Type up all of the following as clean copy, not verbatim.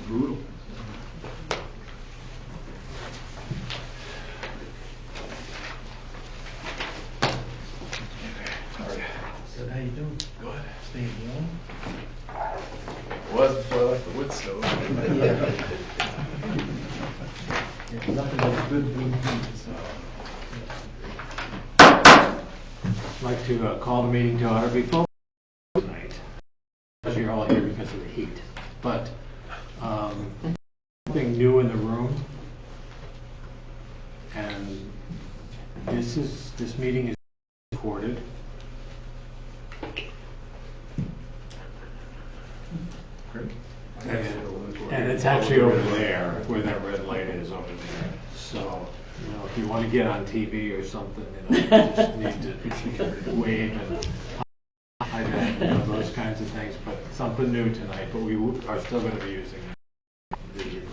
Brutal. So how you doing? Good. Staying warm? It was before I left the wood stove. Yeah, nothing but good green tea. I'd like to call the meeting to order before tonight. You're all here because of the heat, but something new in the room, and this meeting is recorded. Great. And it's actually over there, where that red light is over there. So, if you want to get on TV or something, you just need to wave and hide those kinds of things. But something new tonight, but we are still going to be using it.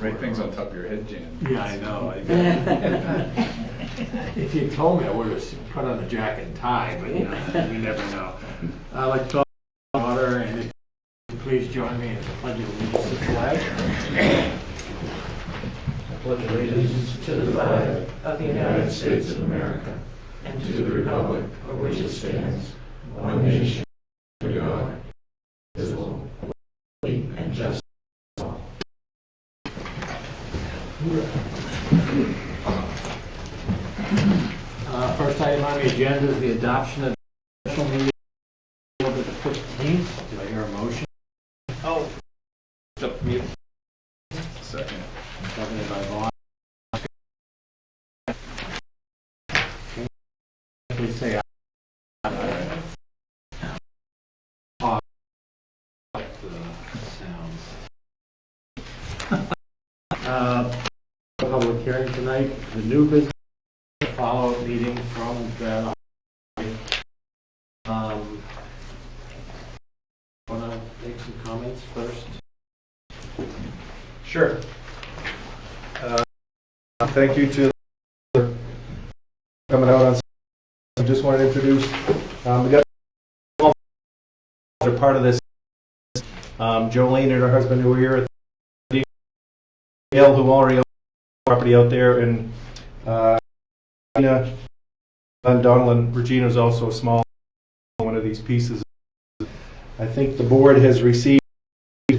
Write things on top of your head, Jan. Yeah, I know. If you told me, I would have put on a jacket and tie, but we never know. I'd like to call the order, and if you please join me in the pledge of allegiance to the flag. I pledge allegiance to the flag of the United States of America and to the republic for which it stands, one nation, under God, indivisible, with liberty and justice for all. First item on the agenda is the adoption of the special meeting of the 15th. Do I hear a motion? Oh. Mute. Second. Seconded by Vaughn. Please say aye. Pause. Sounds. Public hearing tonight. The new business follow-up meeting from that. Want to make some comments first? Sure. Thank you to coming out on. I just want to introduce. We got are part of this. Jolene and her husband who are here at the Gail, who already owns property out there, and Regina, Donald, Regina is also a small one of these pieces. I think the board has received a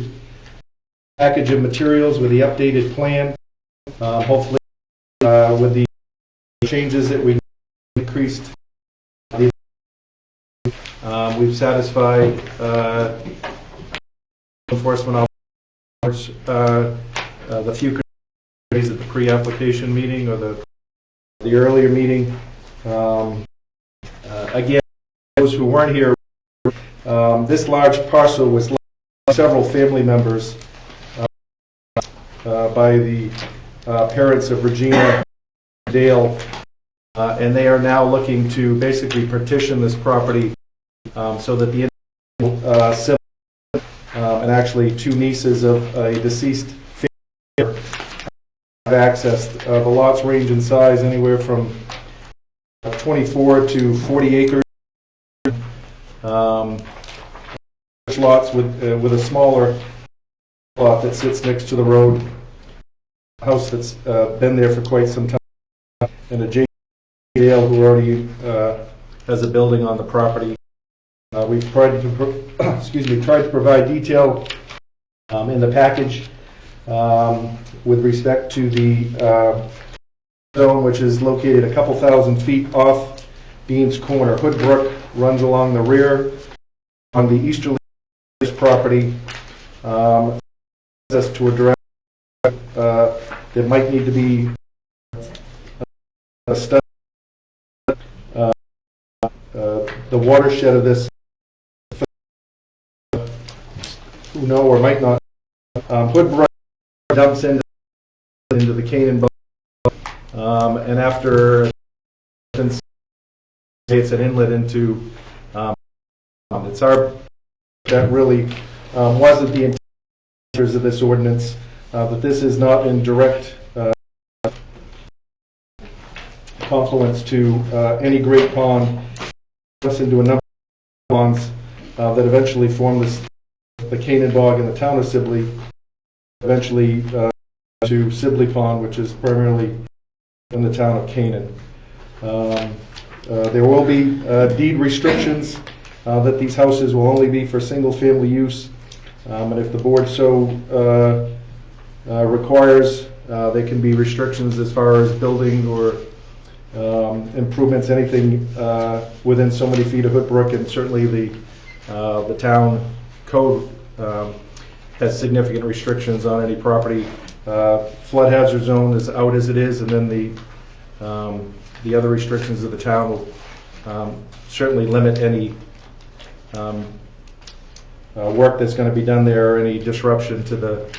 package of materials with the updated plan. Hopefully, with the changes that we increased, we've satisfied enforcement officers the few days at the pre-application meeting or the earlier meeting. Again, those who weren't here, this large parcel was left by several family members by the parents of Regina and Dale, and they are now looking to basically partition this property so that the sibling and actually two nieces of a deceased family have access. The lots range in size anywhere from 24 to 40 acres. Lots with a smaller lot that sits next to the road, a house that's been there for quite some time, and a J. Dale who already has a building on the property. We've tried to provide detail in the package with respect to the zone, which is located a couple thousand feet off Beans Corner. Hood Brook runs along the rear on the easterly property. Access to a direct there might need to be a study. The watershed of this, who know or might not. Hood Brook dumps into the Canaan Bowl, and after it's an inlet into. It's our that really wasn't the intention of this ordinance, but this is not in direct confluence to any great pond. Us into a number of ponds that eventually form the Canaan Bog in the town of Sibley, eventually to Sibley Pond, which is primarily in the town of Canaan. There will be deed restrictions that these houses will only be for single-family use, and if the board so requires, there can be restrictions as far as building or improvements, anything within so many feet of Hood Brook, and certainly the town code has significant restrictions on any property. Flood hazard zone is out as it is, and then the other restrictions of the town will certainly limit any work that's going to be done there, or any disruption to the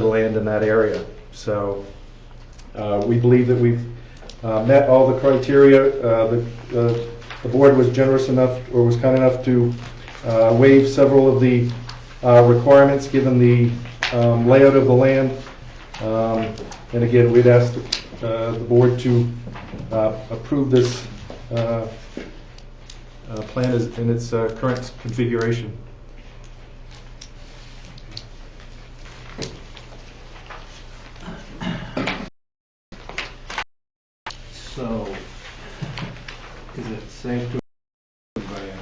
land in that area. So we believe that we've met all the criteria. The board was generous enough, or was kind enough, to waive several of the requirements given the layout of the land. And again, we'd ask the board to approve this plan in its current configuration. So, is it safe to everybody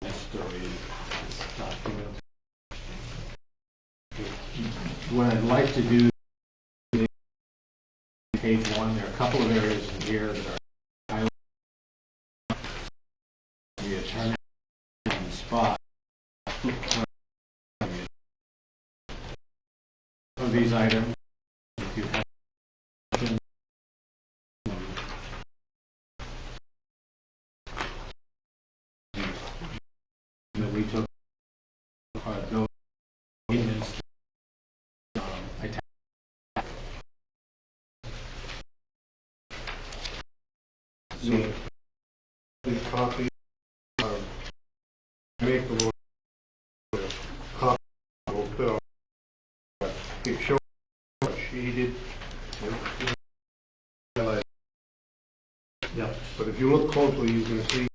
to read this document? What I'd like to do is page 1. There are a couple of areas in here that are highlighted. The attorney on the spot. Of these items, if you have that we took those maintenance So, the copy, make the lawyer copy of bill. It shows what she did. Yeah. But if you look closely, you can see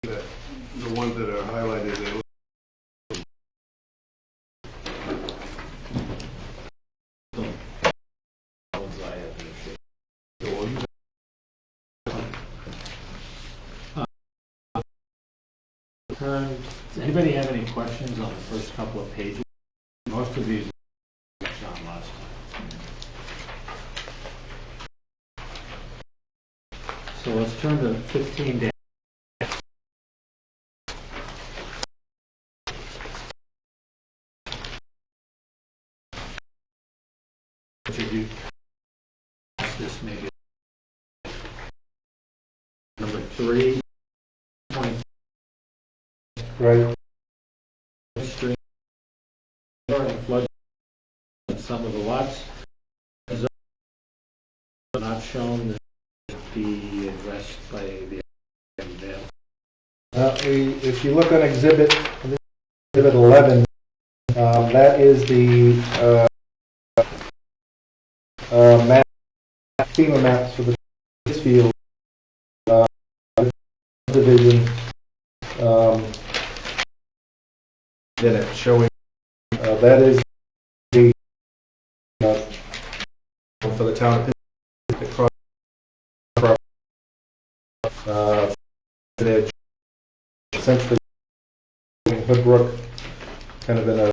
that the ones that are highlighted, they look. Does anybody have any questions on the first couple of pages? Most of these we touched on last time. So let's turn to 15 days. This maybe number 3. Right. Stream and flood in some of the lots are not shown to be addressed by the dam. If you look on exhibit 11, that is the map, FEMA maps for the field division. In it, showing that is the for the town of Pittsburgh, edge, essentially Hood Brook, kind of in a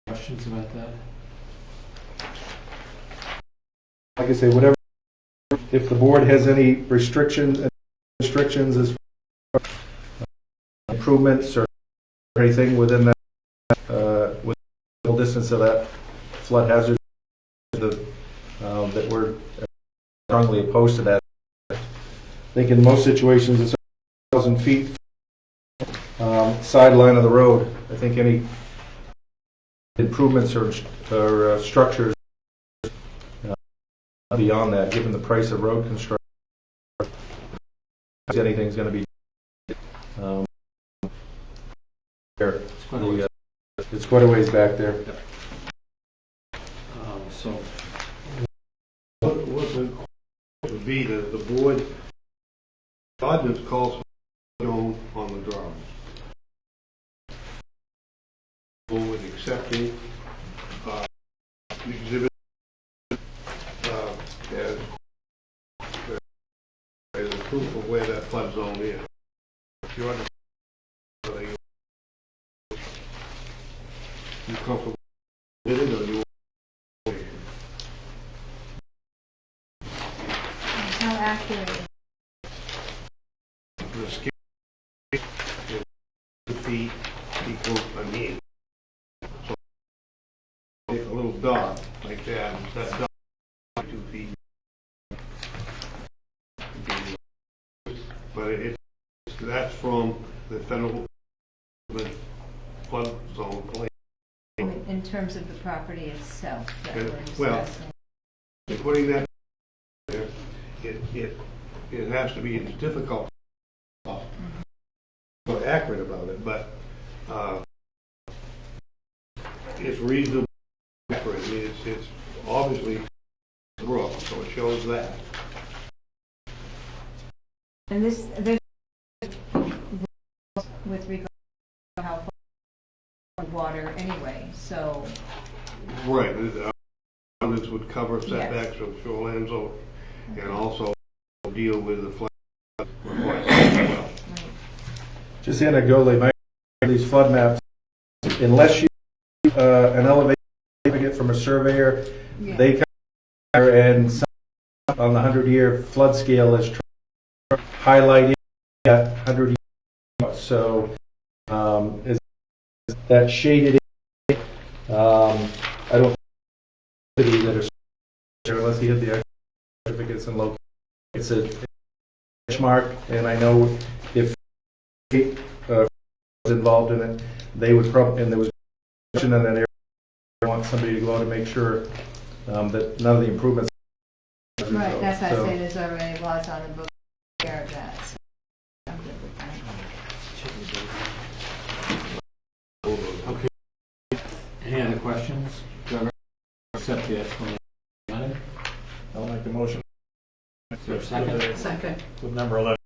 Questions about that? like I say, whatever, if the board has any restrictions as far as improvements or anything within that, within the distance of that flood hazard, that we're strongly opposed to that. I think in most situations it's 1,000 feet sideline of the road. I think any improvements or structures beyond that, given the price of road construction, anything's going to be there. It's quite a ways back there. the board, ordinance calls for shown on the drawing. Board accepting the exhibit as proof of where that flood zone is. If you understand, you comfortable with it, or you want? How accurate? The scale is 2 feet equals a mean. So take a little dot like that, and that dot is 2 feet. But that's from the federal flood zone plan. In terms of the property itself that Okay, we're well, discussing. Putting that there, it has to be, it's difficult, but accurate about it, but it's reasonably accurate. I mean, it's obviously brook, so it shows that. And there's with regard to how far water anyway, so. Right, ordinance would cover setbacks from shoreline zone and also deal with the flood requirements as well. Just anecdotally, these flood maps, unless you an elevation certificate from a surveyor, Yeah. they come there and some on the 100-year flood scale is highlighting at 100 years. So is that shaded in? I don't think that are there unless you hit the certificates and local. It's a benchmark, and I know if was involved in it, they would probably, and there was in that area, want somebody to go out and make sure that none of the improvements. Right, that's why I So- say there's already laws on the book care of that. So I'm good with that. Okay. Any other questions? Do you ever accept the explanation? I'll make the motion. Is there a second? Second. With number 11.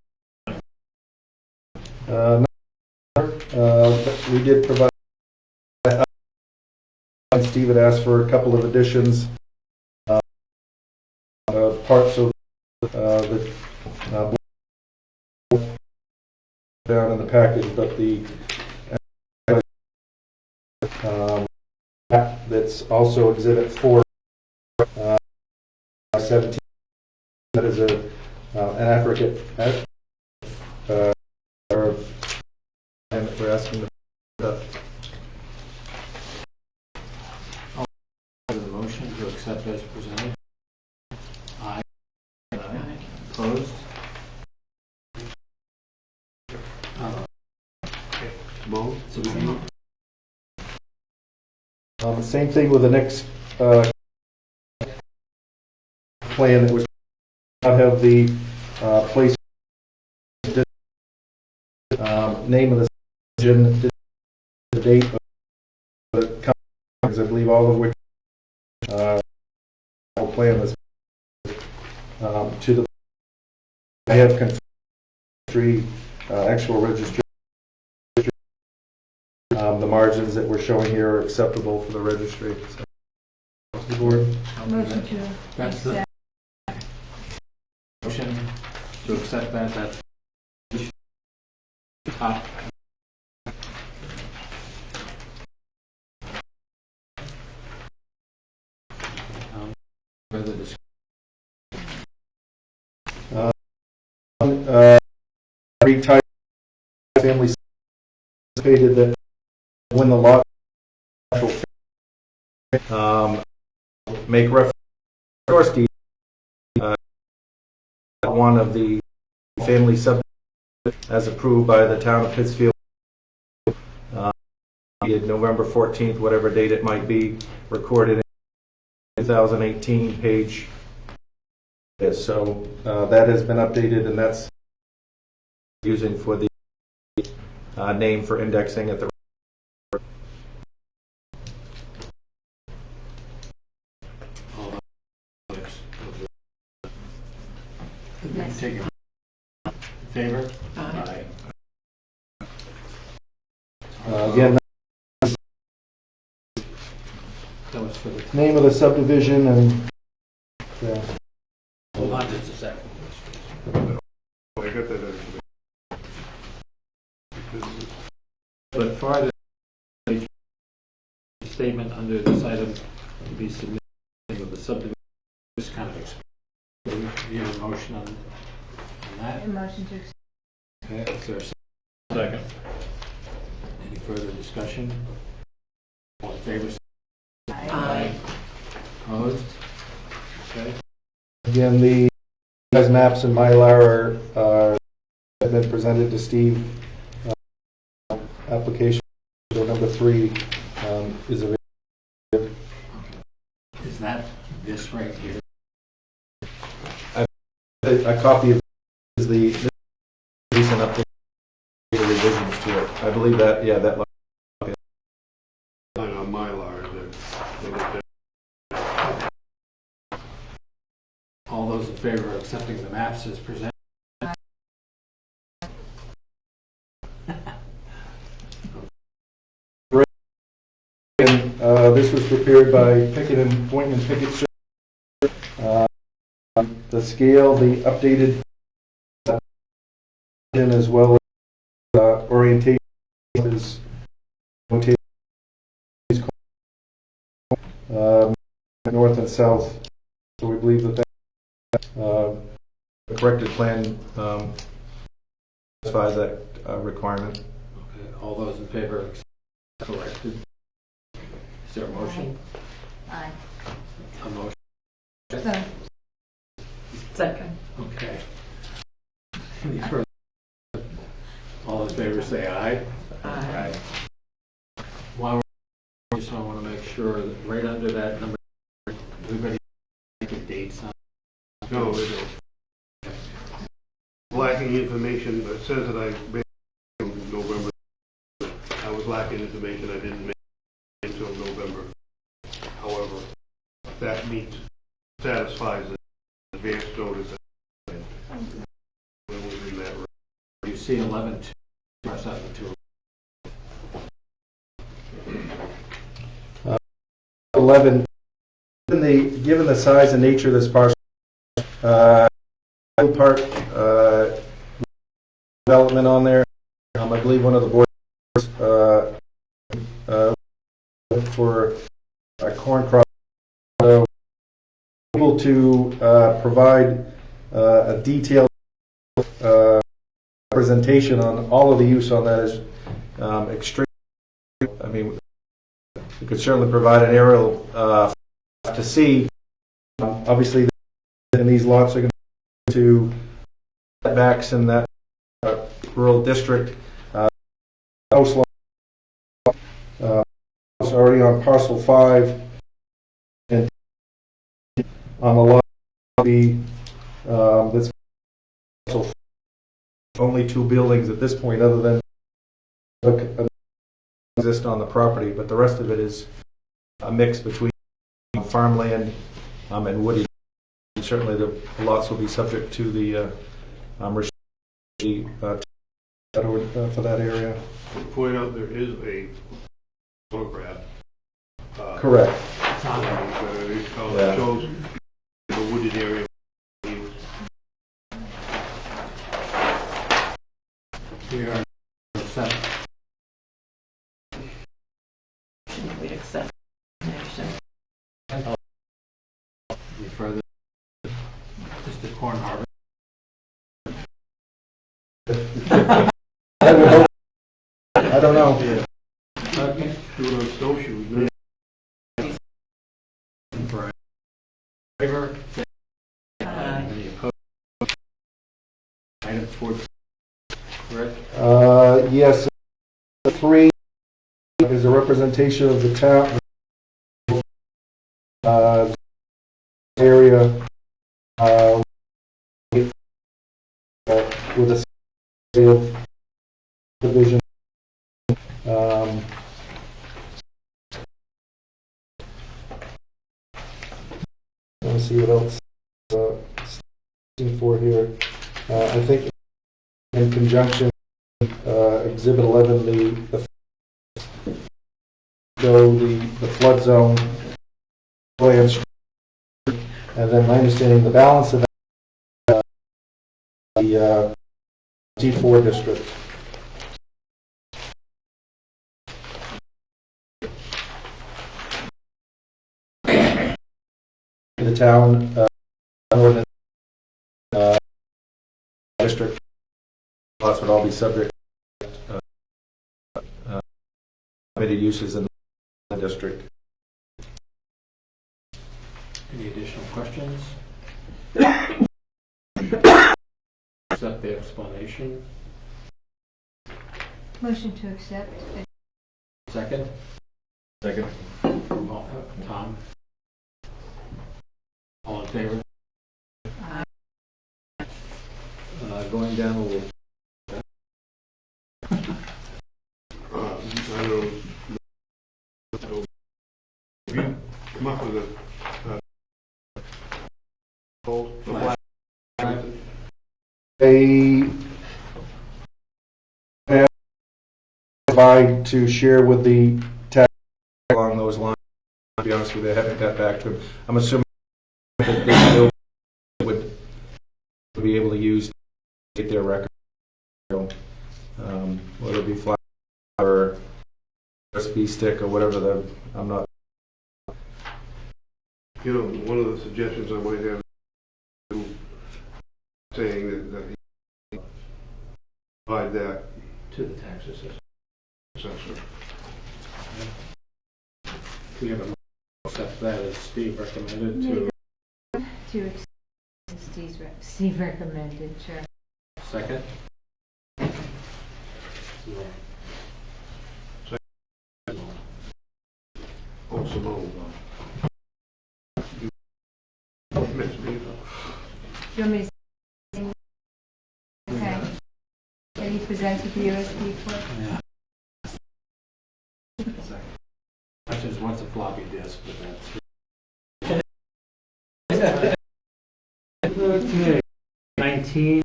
We did provide, and Steve had asked for a couple of additions, parts of the down in the package, but the map that's also Exhibit 4, 17, that is an African and we're asking the The motion to accept as presented. Aye. Opposed? Mo? So we can same thing with the next plan that was not have the place name of the decision, the date of the conference, I believe all of which plan was to the I have confirmed actual registry. The margins that we're showing here are acceptable for the registry. So, the board. Motion to That's the accept. motion to accept that. That's top. Further discussion. Retype family anticipated that when the lot make reference to source deed, one of the family sub as approved by the town of Pittsfield, November 14th, whatever date it might be, recorded in 2018 page. So that has been updated, and that's using for the name for indexing at the Again, That was for the, name of the subdivision and, yeah. hold on just a second. I got that actually. But farther, statement under this item to be submitted with the subdivision, this kind of explain. You have a motion on that? A motion to accept. Okay, is there a second? Any further discussion? All in favor? Aye. Opposed? Okay. Again, the guys' maps and Mylar have been presented to Steve. Application number 3 is available. Is that this right here? A copy of is the recent update revisions to it. I believe that, yeah, that. On Mylar, All those in favor of accepting the maps as presented? This was prepared by Pickett and Boynton and Pickett. The scale, the updated, as well as orientation is north and south. So we believe that the corrected plan satisfies that requirement. Okay, all those in favor of accepting corrected? Is there a motion? Aye. A motion? So, Second. Okay. Any further? All in favor say aye. Aye. While we're just, I want to make sure that right under that number, everybody get dates on. no, they don't. Lacking information, it says that I made in November. I was lacking information, I didn't make it until November. However, that satisfies the advance notice. It was in that room. You see 11, 2, or 7, 2. 11. Given the size and nature of this parcel, part development on there. I believe one of the boards for a corn crop able to provide a detailed presentation on all of the use on that is extreme. I mean, we could certainly provide an aerial to see. Obviously, and these lots are going to setbacks in that rural district. House lot is already on parcel 5, and on the lot that's only 2 buildings at this point, other than exist on the property, but the rest of it is a mix between farmland and woody. And certainly the lots will be subject to the for that area. To point out, there is a photograph. Correct. It Yeah. shows the wooded area. We are 7. We accept action. Any further? Mr. Corn Harbor. I don't know. Okay. Do it on snowshoes, man. For favor? Say Aye. any opposed? Item 4, correct? Yes, 3 is a representation of the town area with a division. Let me see what else for here. I think in conjunction, Exhibit 11, the though the flood zone, land, and then my understanding the balance of that, the D4 district. The town ordinance district lots would all be subject permitted uses in the district. Any additional questions? Accept the explanation. Motion to accept. Second? Second. Tom? All in favor? Going down a little. I don't know. If you come up with a flag, They provide to share with the tax along those lines. To be honest with you, I haven't got back to them. I'm assuming that they still would be able to use to get their record, whether it be flat or USB stick or whatever I'm not. you know, one of the suggestions I might have is saying that he provide that To the tax assessor. assessor. We have a accept that as Steve recommended to. To accept Steve recommended, sure. Second? Oh, Simone. You missed me. You want me to say? Okay. Have you presented the USB for? Yeah. I just want a floppy disk, but that's. Okay. 19.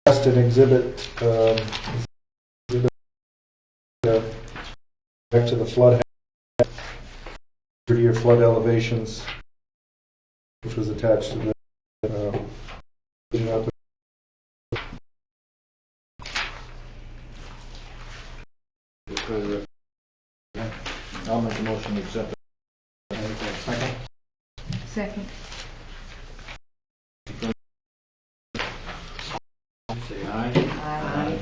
That's an exhibit, back to the flood, 30-year flood elevations, which was attached to the I'll make a motion to accept it. Second? Second. Say aye. Aye.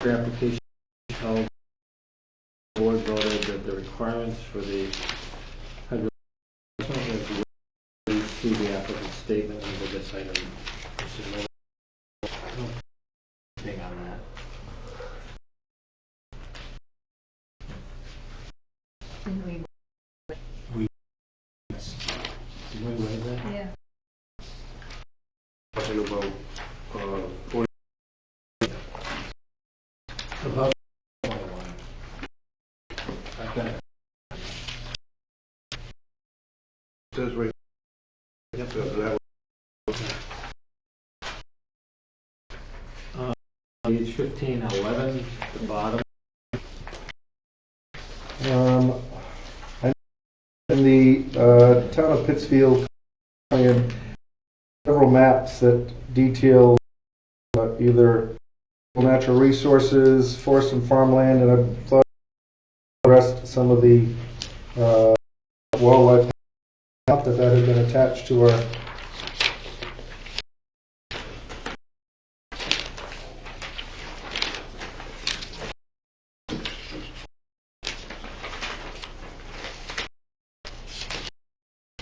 Your application held, the board voted that the requirements for the see the applicant's statement under this item. Thing on that. Didn't we? Did we waive that? Yeah. Talking about, 40. Above 21. I've got it. Says right. Yep, that Page 1511, the bottom. In the town of Pittsfield plan, several maps that detail either natural resources, forest and farmland, and I've thought addressed some of the wildlife that had been attached to our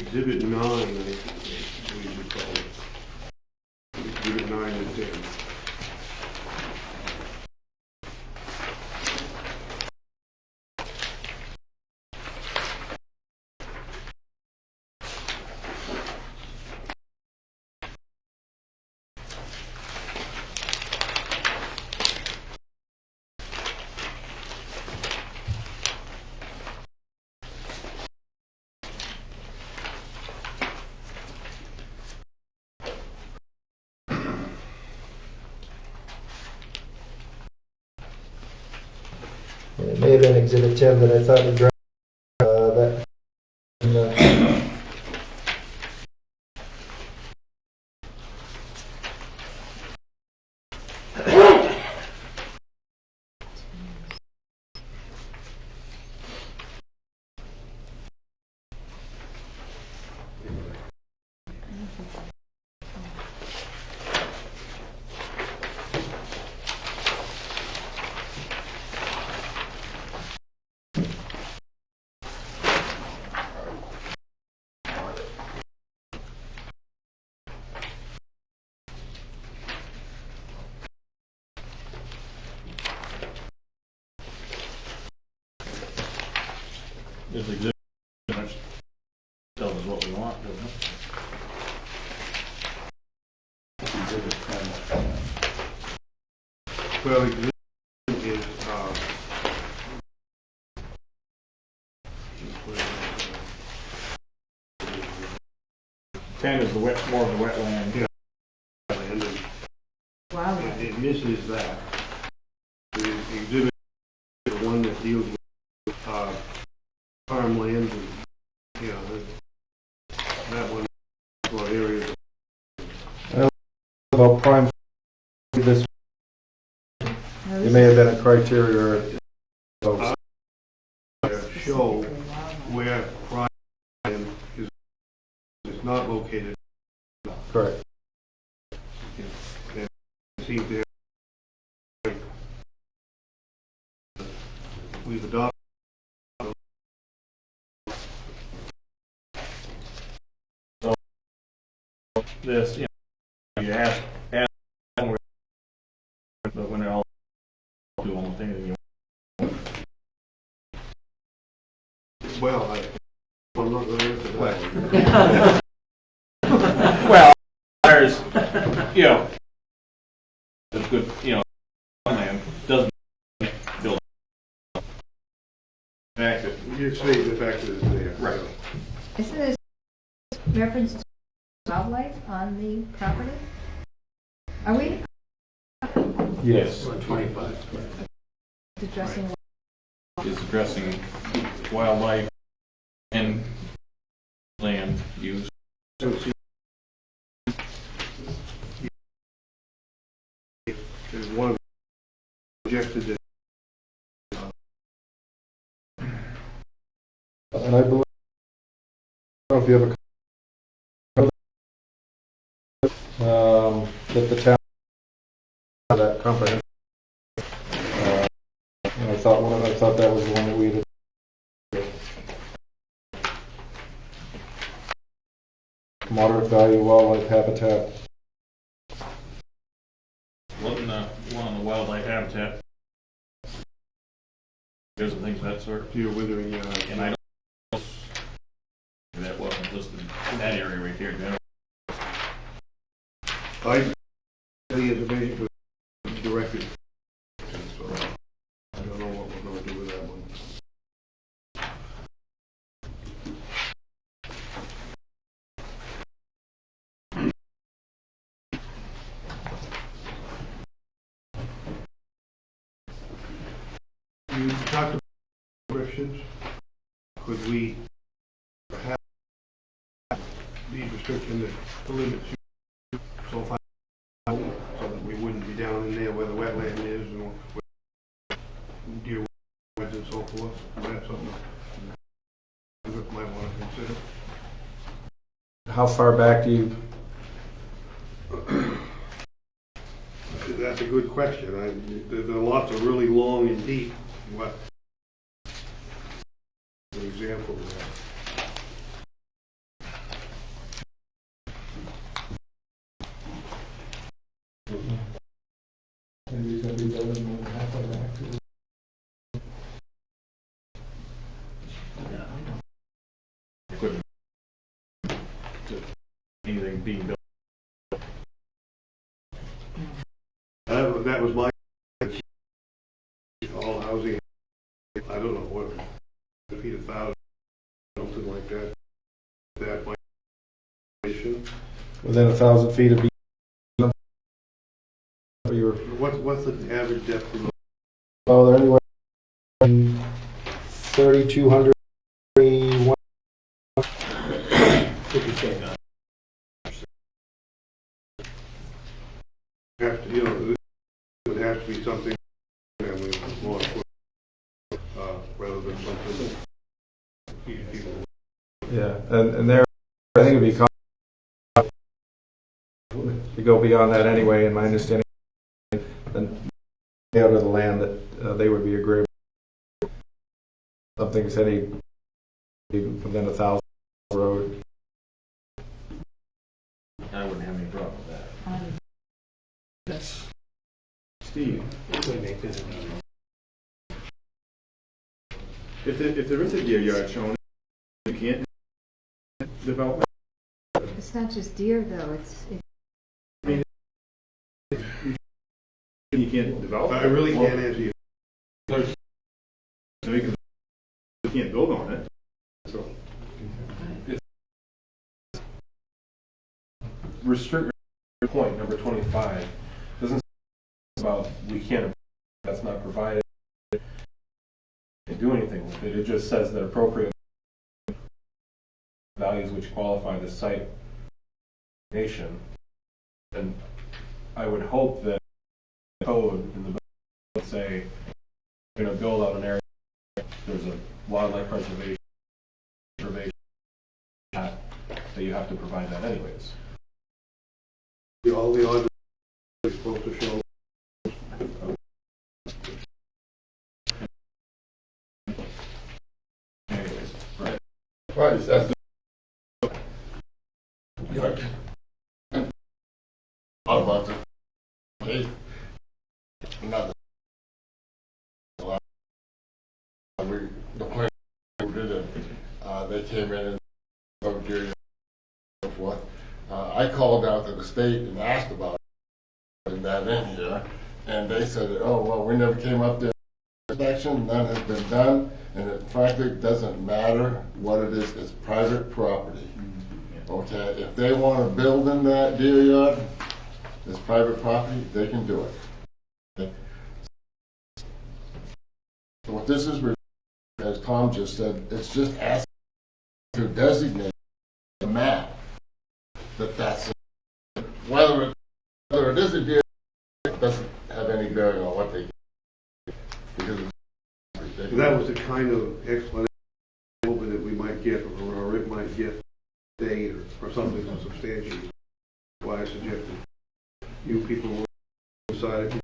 Exhibit 9, I think we should call it. Exhibit 9 and 10. And it may have been Exhibit 10 that I thought addressed that. This exhibit tells us what we want, doesn't it? Exhibit 10. Well, exhibit is, 10 is the more of the wetland. Yeah. and then Wow. it misses that. The exhibit is the one that deals with, farmland and, you know, that one, for areas. About prime, this, it may have been a criteria. Or, Show where prime is not located. correct. And see there, we've adopted. This, you know, you ask but when they're all do almost anything you Well, I'm not going to answer that. Well, there's, you know, it's good, you know, land doesn't build access. You state the fact that it's there. Right. Isn't this reference to wildlife on the property? Are we Yes. 25. addressing? Is addressing wildlife and land use. So see, there's one of the suggested that And I believe, I don't know if you have that the town that comprehensive. And I thought that was the one that we had. Moderate value wildlife habitat. Wasn't one on the wildlife habitat. There's some things of that sort. you're withering, And I don't, that wasn't listed in that area right there. General. I, the information was directed. So I don't know what we're going to do with that one. You talked about restrictions. Could we have the restriction that limits you so far so that we wouldn't be down in there where the wetland is and where deer woods and so forth? Is that something you might want to consider? How far back do you? That's a good question. The lots are really long and deep. What? For example, Equipment to anything being built. that was my all housing. I don't know what feet 1,000, something like that. That might be. Within 1,000 feet of. What's the average depth of Oh, they're anywhere 3,200. If you say no. Have to, it would have to be something family law enforcement, rather than something people. Yeah, and there, I think it'd be to go beyond that anyway, in my understanding, and out of the land that they would be agreeable. Something said he'd be within 1,000 road. I wouldn't have any problem with that. Steve, If we make this another. if there is a deer yard shown, you can't develop it. It's not just deer though, it's You can't develop it. I really can't answer you. So you can't build on it. So Restrict point number 25 doesn't say about we can't, that's not provided, do anything with it. It just says that appropriate values which qualify the site nation. And I would hope that the code in the bill would say you're going to build out an area, there's a wildlife preservation that you have to provide that anyways. All the orders are supposed to show. Anyways, right? Right, that's about the case. Not the plan who did it. They came in and and so forth. I called out to the state and asked about putting that in here, and they said, "Oh well, we never came up there. Inspection, none has been done, and it frankly doesn't matter what it is. It's private property. Okay, if they want to build in that deer yard, it's private property. They can do it. Okay? So what this is, as Tom just said, it's just asking to designate the map that's it. Whether it is a deer, it doesn't have any bearing on what they do. Because it's That was the kind of explanation that we might get, or Rick might get today, or something to substantiate why I suggested you people will decide if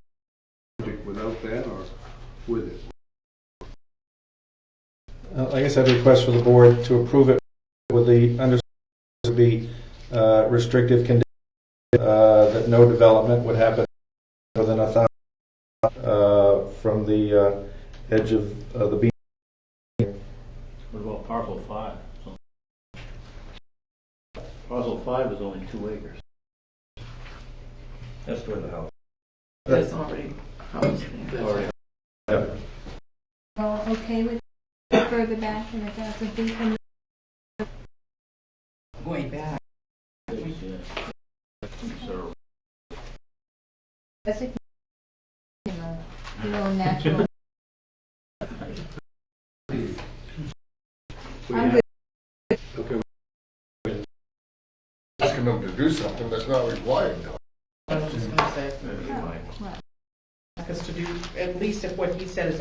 you without that or with it. Like I said, request for the board to approve it with the understanding to be restrictive conditions, that no development would happen within 1,000 from the edge of the beach. What about parcel 5? Parcel 5 is only 2 acres. That's where the house. There's already a house there. Yep. all okay with further back than 1,000 feet from Going back. that's a little natural. I'm good. asking them to do something that's not required. I was just gonna say, What? ask us to do, at least if what he said is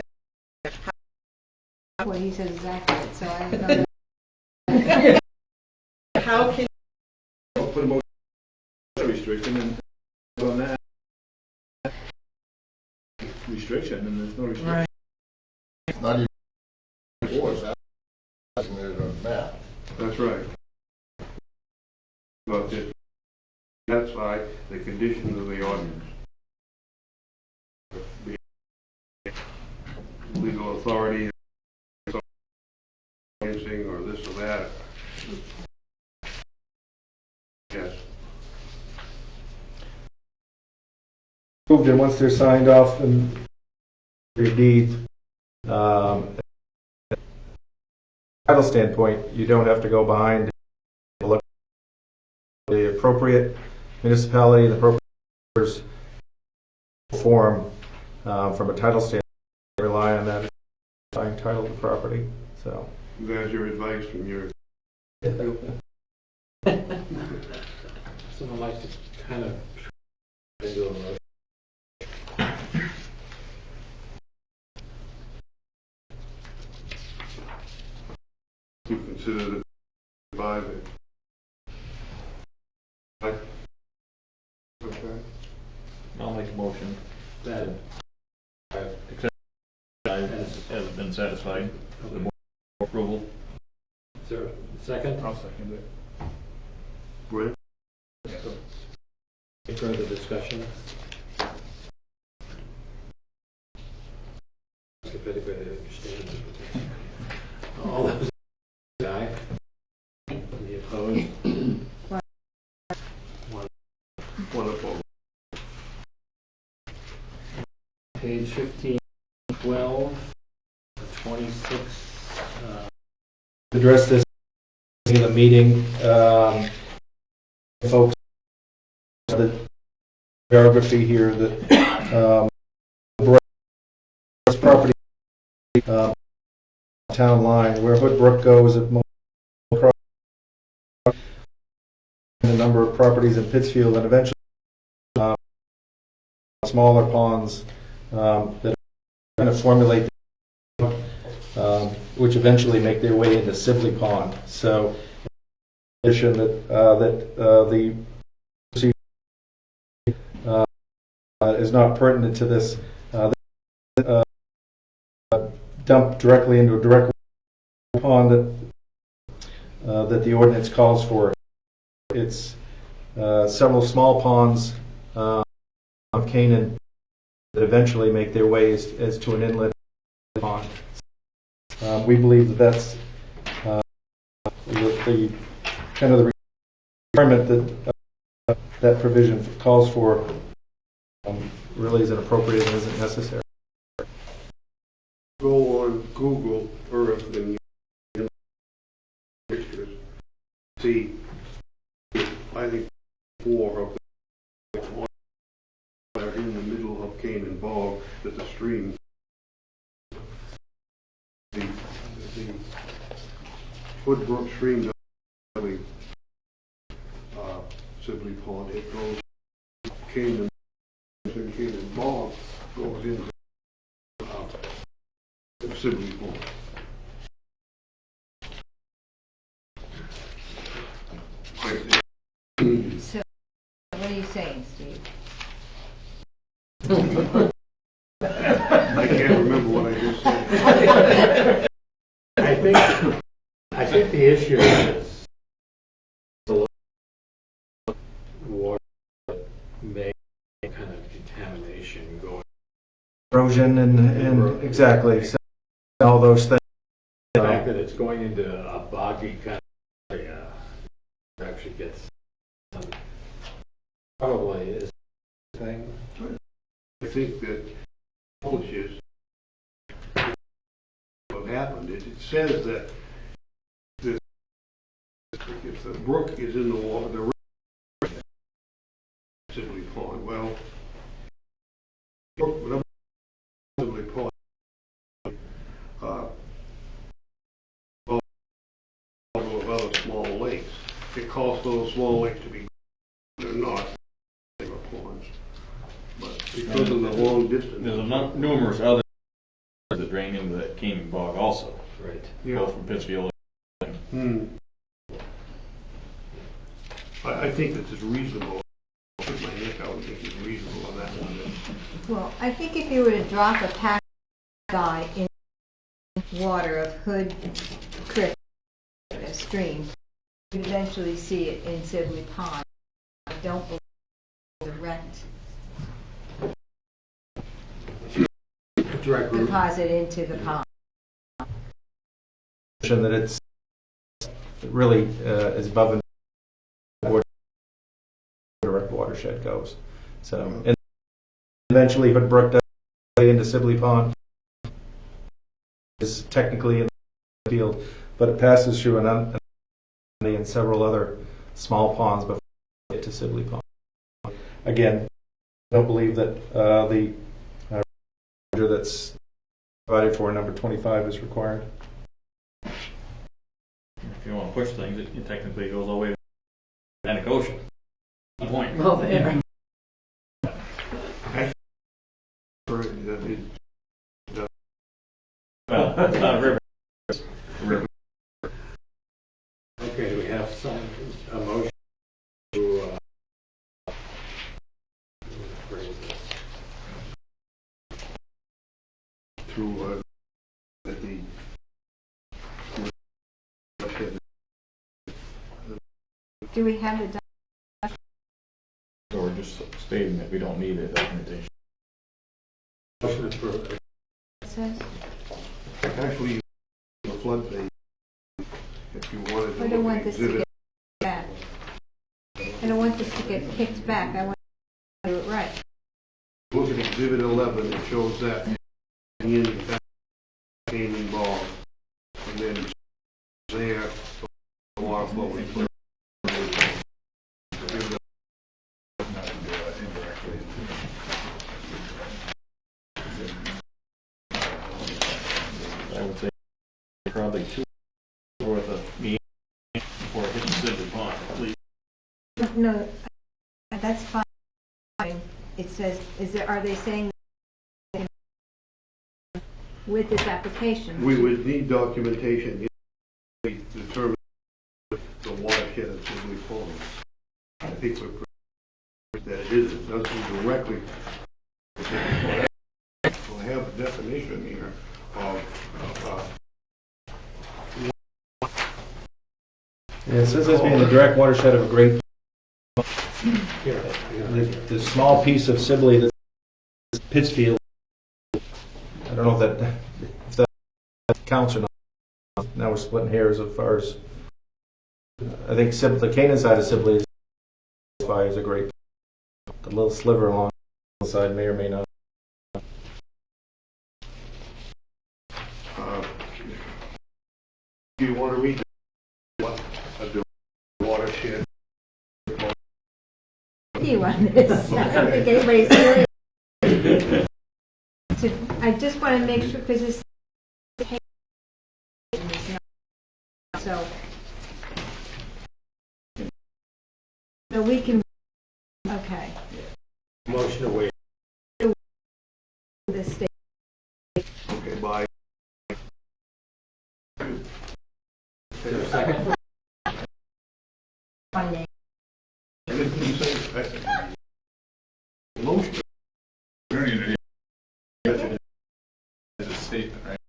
What he says is accurate, so I don't know. how can put a motion restriction and on that restriction, and there's no restriction. right. It's not even or it's asking it on the map. That's right. But that's why the conditions of the ordinance. The legal authority, fencing or this or that. Yes. Approved, and once they're signed off and your deed, title standpoint, you don't have to go behind and look at the appropriate municipality, the appropriate form from a title standpoint, rely on that buying title to the property, so. There's your advice from your, Someone like to kind of into a motion. you consider the five. Okay. I'll make a motion That, has been satisfied with the board approval. is there a second? I'll second it. Brent? Any further discussion? If anybody understands it. All those aye? Any opposed? Wonderful. Page 15, 12, 26. Address this in the meeting, folks, the geography here that, this property, town line, where Hood Brook goes, at a number of properties in Pittsfield, and eventually, smaller ponds, that are going to formulate, which eventually make their way into Sibley Pond. So, in addition that the is not pertinent to this, dump directly into a direct pond that the ordinance calls for. It's several small ponds of Canaan that eventually make their way as to an inlet pond. We believe that that's the kind of the requirement that that provision calls for really is inappropriate and isn't necessary. Go on Google Earth and pictures. See, I think 4 of the are in the middle of Canaan Bog that the stream. The Hood Brook stream doesn't Sibley Pond. It goes Canaan Bog goes into Sibley Pond. So, what are you saying, Steve? I can't remember what I just said. I think the issue is the water may kind of contamination going. Erosion and exactly, so all those things. The fact that it's going into a boggy kind of area actually gets probably is the thing. I think that publishes what happened. It says that this, if the brook is in the water, the river Sibley Pond. Well, whatever Sibley Pond, of other small lakes. It calls for those small lakes to be. They're not. They were ponds. But because of the long distance. There's numerous other that drain into that Canaan Bog also. Right. Both from Pittsfield. I think this is reasonable. I'll put my neck out and think it's reasonable on that one. Well, I think if you were to drop a pack guy in water of Hood Creek, a stream, you'd eventually see it in Sibley Pond. I don't believe direct Direct route. deposit into the pond. That it's really is above and where the direct watershed goes. So, and eventually Hood Brook does play into Sibley Pond. Is technically in the field, but it passes through an and several other small ponds before it gets to Sibley Pond. Again, I don't believe that the that's provided for in number 25 is required. If you wanna push things, it technically goes all the way to Atlantic Ocean. Good point. Well, there. Well, it's not a river. River. Okay, do we have a motion to, phrase this? To, that the, Do we have the So we're just stating that we don't need a documentation. Motion is for, says? actually, the floodplain, if you wanted to I don't look want at this to exhibit, get back. I don't want this to get kicked back. I want to do it right. look at exhibit 11, it shows that the end came involved, and then there, the water flowing through. I would say probably 2 worth of meat before it hits the Cinder Pond, at least. No, that's fine. It says, are they saying with this application? We would need documentation to determine the watershed of Sibley Falls. I think we're pretty that it is. It doesn't directly. We'll have a definition here of Yeah, it says as being the direct watershed of a great, the small piece of Sibley that's Pittsfield. I don't know if that counts or not. Now we're splitting hairs as far as, I think the Canaan side of Sibley is as a great, the little sliver along the side may or may not. do you want to read what the watershed? You on this? I don't think anybody's really. I just want to make sure because this. So we can. Okay. motion to waive. The state. Okay, bye. Second? My name. Motion. We don't need to as a statement, right?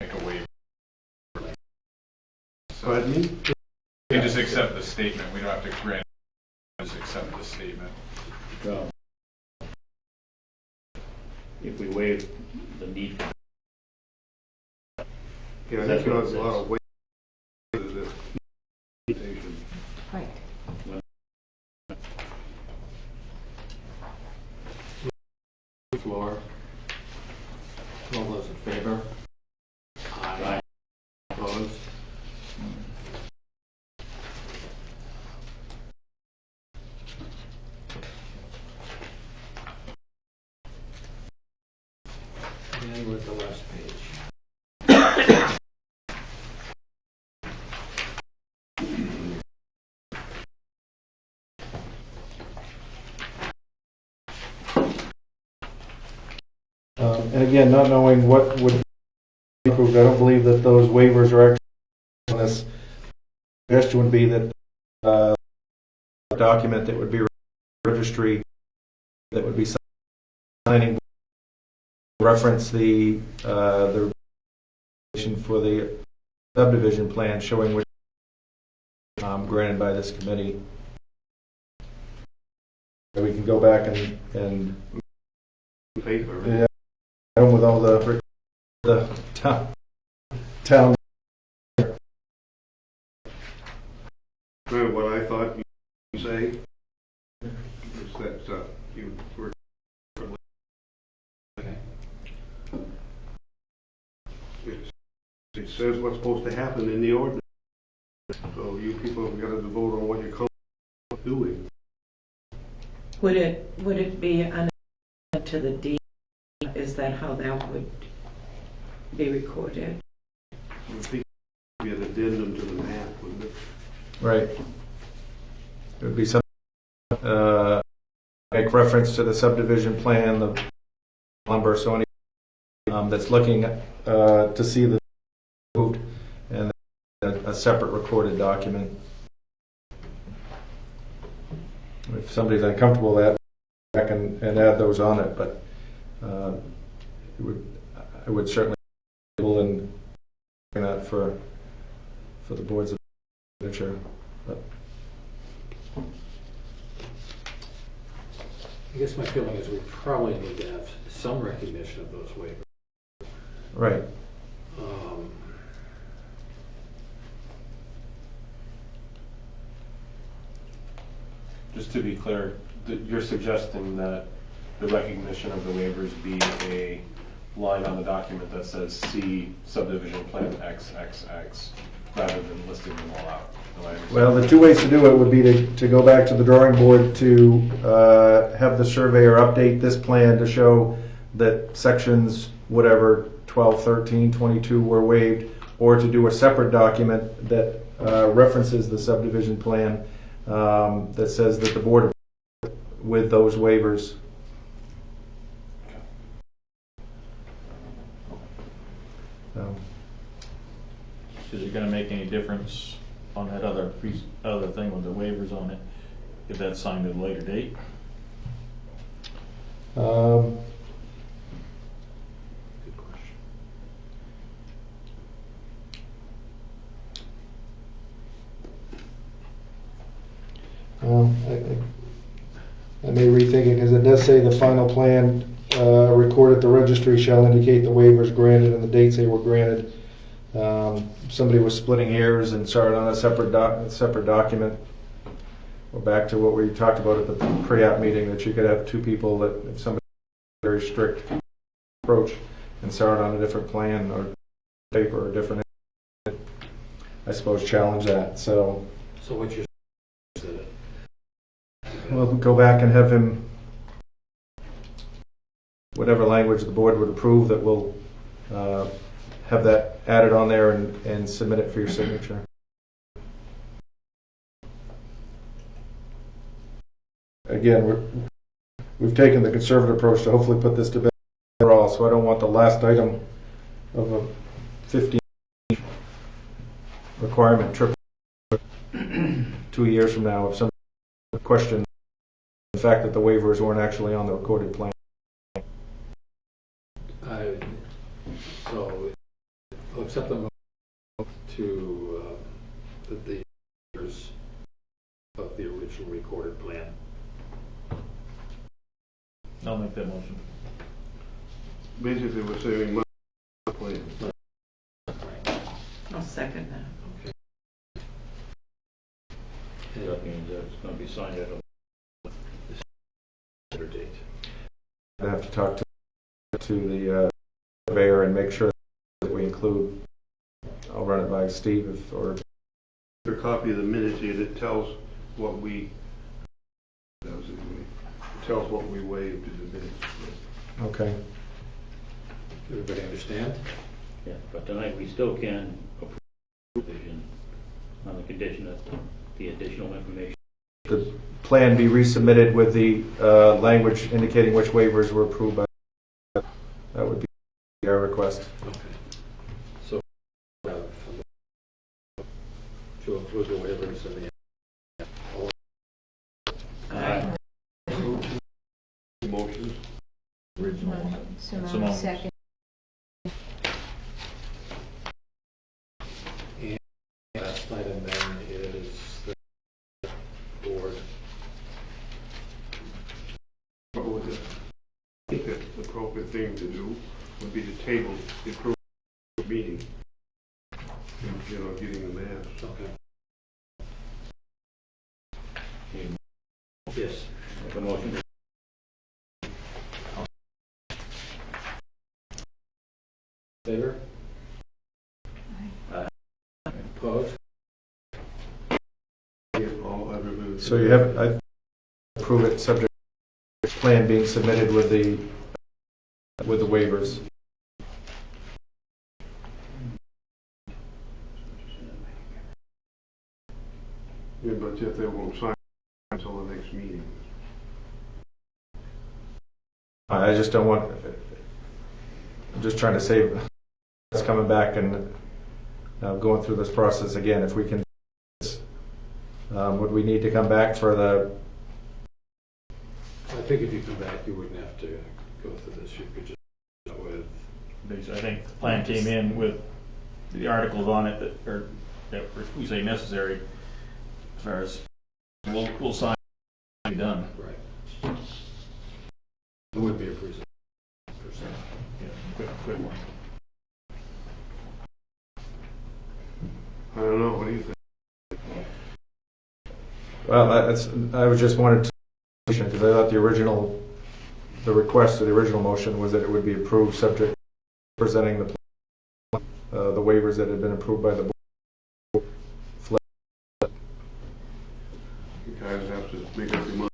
Make a waiver. Pardon me? You just accept the statement. We don't have to grant. Just accept the statement. If we waive the need for Yeah, I think there's a lot of weight to this. Right. Floor. All those in favor? Aye. Opposed? And we're at the last page. And again, not knowing what would be approved, I don't believe that those waivers are actually on this. Suggestion would be that a document that would be registry that would be signing reference the for the subdivision plan showing which granted by this committee. So we can go back and Paper. yeah, with all the town. Remember what I thought you say? Is that you were. It says what's supposed to happen in the ordinance. So you people have got to vote on what you're comfortable doing. Would it be annexed to the deed? Is that how that would? be recorded. I think it would be an addendum to the map, wouldn't it? Right. It would be some, make reference to the subdivision plan, the lumber, so any, that's looking, to see the moved, and a separate recorded document. If somebody's uncomfortable with that, I can add those on it, but, I would certainly be able and that for the board's signature. But I guess my feeling is we probably need to have some recognition of those waivers. right. Just to be clear, you're suggesting that the recognition of the waivers be a line on the document that says see subdivision plan XXX rather than listing them all out. Do I understand? Well, the two ways to do it would be to go back to the drawing board to have the surveyor update this plan to show that sections, whatever, 12, 13, 22 were waived, or to do a separate document that references the subdivision plan that says that the board with those waivers. Is it gonna make any difference on that other thing with the waivers on it, if that's signed at a later date? Um, Good question. I may rethink it, because it does say the final plan recorded at the registry shall indicate the waivers granted and the dates they were granted. Somebody was splitting hairs and saw it on a separate document. We're back to what we talked about at the pre-app meeting, that you could have two people that, if somebody very strict approach and saw it on a different plan or paper or different, I suppose, challenge that. So what you're saying we'll go back and have him, whatever language the board would approve, that will have that added on there and submit it for your signature. Again, we've taken the conservative approach to hopefully put this to bed overall, so I don't want the last item of a 15 requirement trip 2 years from now if some question the fact that the waivers weren't actually on the recorded plan. So I'll accept the motion to the years of the original recorded plan. I'll make that motion. Basically, we're saving money on the plan. I'll second that. That means that it's gonna be signed at a later date. I have to talk to the surveyor and make sure that we include, I'll run it by Steve or A copy of the minutes here that tells what we, waived in the minutes. okay. Everybody understand? Yeah, but tonight we still can approve the provision on the condition that the additional information. The plan be resubmitted with the language indicating which waivers were approved by. That would be our request. Okay. So to include the waivers in the Motion. Original. Simone, second. And last item then is the board. What would I think that the appropriate thing to do would be to table the approved meeting. You know, getting the maps. Okay. Yes. Make a motion. Favor? Opposed? All have removed. So you have, I approve it subject to the plan being submitted with the waivers. if they won't sign until the next meeting. I just don't want, I'm just trying to save us coming back and going through this process again. If we can, would we need to come back for the, I think if you come back, you wouldn't have to go through this, you could just go with. Basically, I think the plan came in with the articles on it that we say necessary, as far as we'll sign, be done. Right. It would be a percent. Yeah, quick one. I don't know, what do you think? well, I was just wanted to, because I thought the request of the original motion was that it would be approved subject to presenting the waivers that had been approved by the board. You guys have to make up your mind.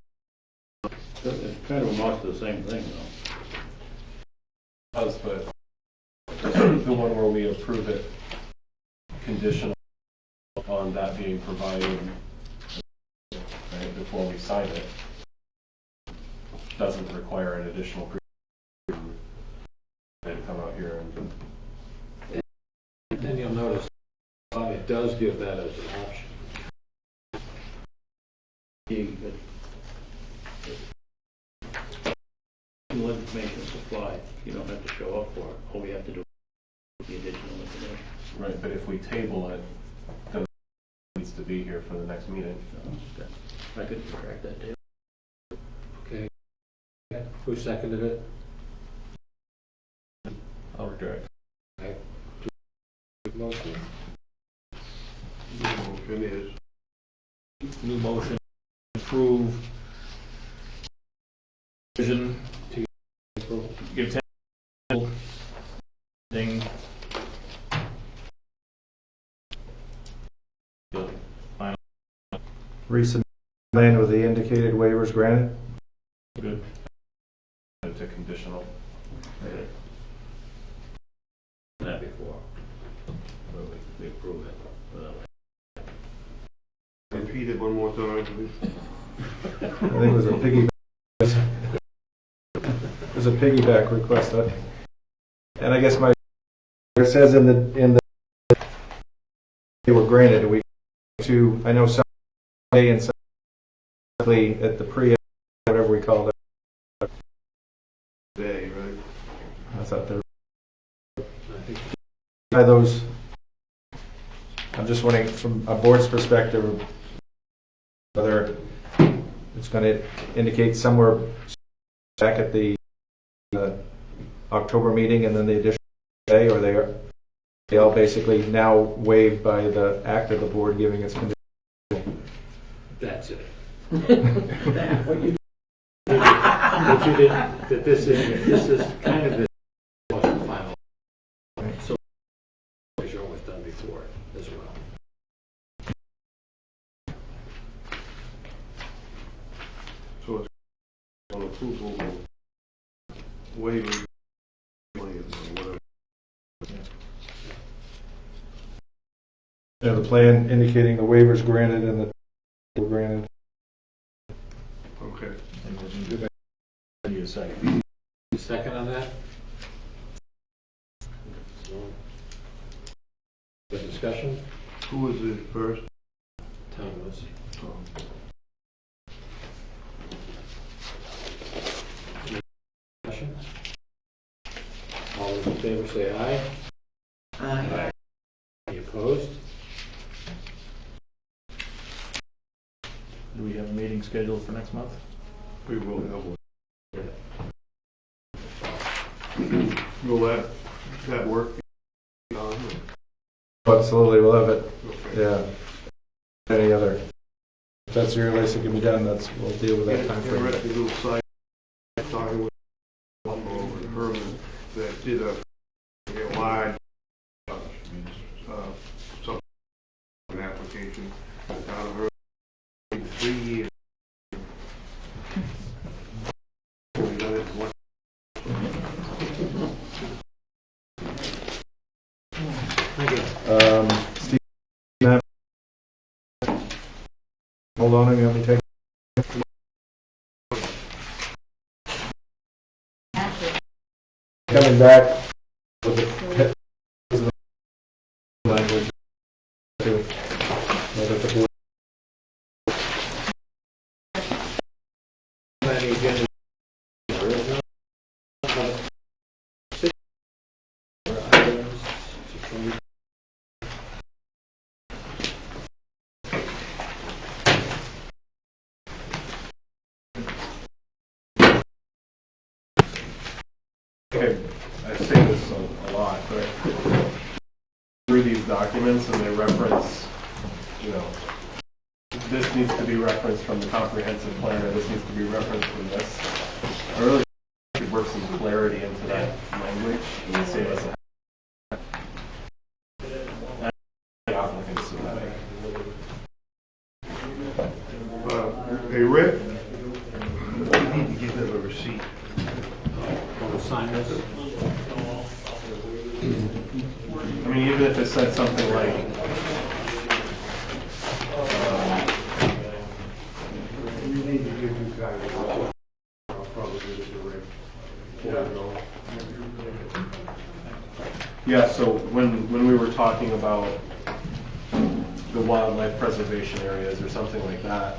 It's kind of amounts to the same thing, though. Does, but the one where we approve it conditional on that being provided, right, before we sign it, doesn't require an additional to come out here and. And you'll notice it does give that as an option. New information supplied, you don't have to show up for it. All we have to do is the additional information. Right, but if we table it, then it needs to be here for the next meeting. I could track that table. Okay. Who seconded it? I'll retract. Okay. Motion. The motion is, New motion, approve vision, give 10 thing. Final. Recent plan with the indicated waivers granted. Good. To conditional. Okay. That before. Well, we approve it. repeat it one more time, please. I think it was a piggyback. It was a piggyback request. And I guess it says in the they were granted a week to, I know some day and some at the whatever we call it. Day, right? I thought there by those. I'm just wondering from a board's perspective whether it's going to indicate somewhere back at the October meeting and then the additional day, or they all basically now waived by the act of the board giving its condition. That's it. What you did, that this is kind of the final. So it was done before as well. So it's on approval of waiver plans or whatever. The plan indicating the waivers granted and the were granted. Okay. I need a second. Second on that? The discussion? Who was the first? Thomas. Discussion? All those in favor say aye. Aye. Any opposed? Do we have a meeting scheduled for next month? We will have one. Will that work? Absolutely, we'll have it. Okay. Yeah. Any other? If that's the earliest it can be done, we'll deal with that time frame. Interesting little site, talking with Buffalo and Herman, that did a large an application out of her 3 years. We've done it once. Steve, Loner, you want me to take? Coming back with the language to, that the board. Planning agenda. Okay, I say this a lot, but through these documents and they reference, you know, this needs to be referenced from the comprehensive plan, or this needs to be referenced from this. I really could work some clarity into that language and save us the applicants of that. Hey, Rick, you need to give them a receipt. Want to sign this? I mean, even if it said something like, You need to give these guys a receipt. I'll probably give it to Rick. yeah, so when we were talking about the wildlife preservation areas or something like that,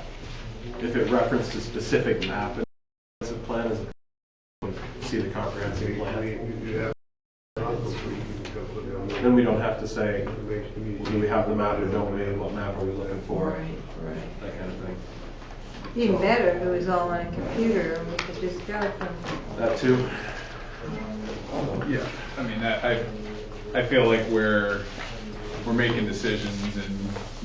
if it referenced a specific map in the plan, is see the comprehensive plan, then we don't have to say, well, do we have the map or don't we, and what map are we looking for, that kind of thing. Even better if it was all on a computer and we could just go from. That too. Yeah, I mean, I feel like we're making decisions in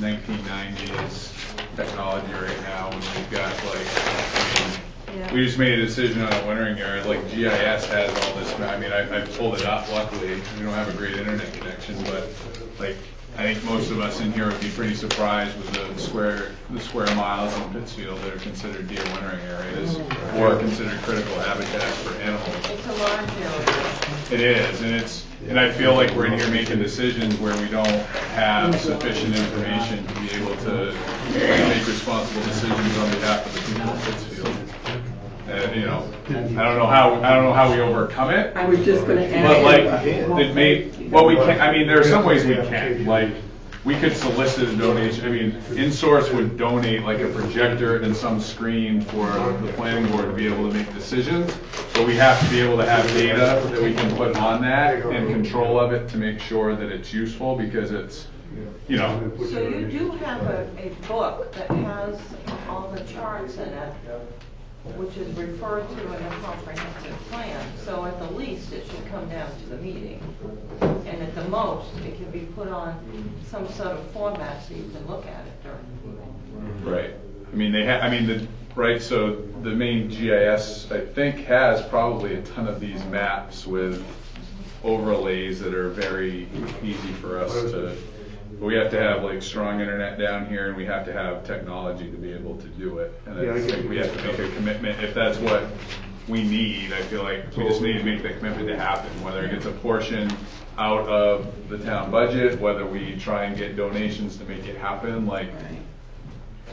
1990s technology right now when we've got like, I mean, we just made a decision on a wintering yard, like GIS has all this, I mean, I pulled it up, luckily, we don't have a great internet connection, but like, I think most of us in here would be pretty surprised with the square miles in Pittsfield that are considered deer wintering areas or considered critical habitats for animals. It's a large area. It is, and I feel like we're in here making decisions where we don't have sufficient information to be able to make responsible decisions on behalf of the people of Pittsfield. And you know, I don't know how we overcome it. I was just going to But like, ask. it may, well, we can, I mean, there are some ways we can, like, we could solicit a donation, I mean, InSource would donate like a projector and some screen for the planning board to be able to make decisions, but we have to be able to have data that we can put on that and control of it to make sure that it's useful, because it's, you know. So you do have a book that has all the charts in it, which is referred to in the comprehensive plan. So at the least, it should come down to the meeting. And at the most, it can be put on some sort of format so you can look at it during the meeting. Right. I mean, right, so the main GIS, I think, has probably a ton of these maps with overlays that are very easy for us to, but we have to have like strong internet down here, and we have to have technology to be able to do it. And I think we have to make a commitment. If that's what we need, I feel like we just need to make that commitment to happen, whether it gets a portion out of the town budget, whether we try and get donations to make it happen. Like,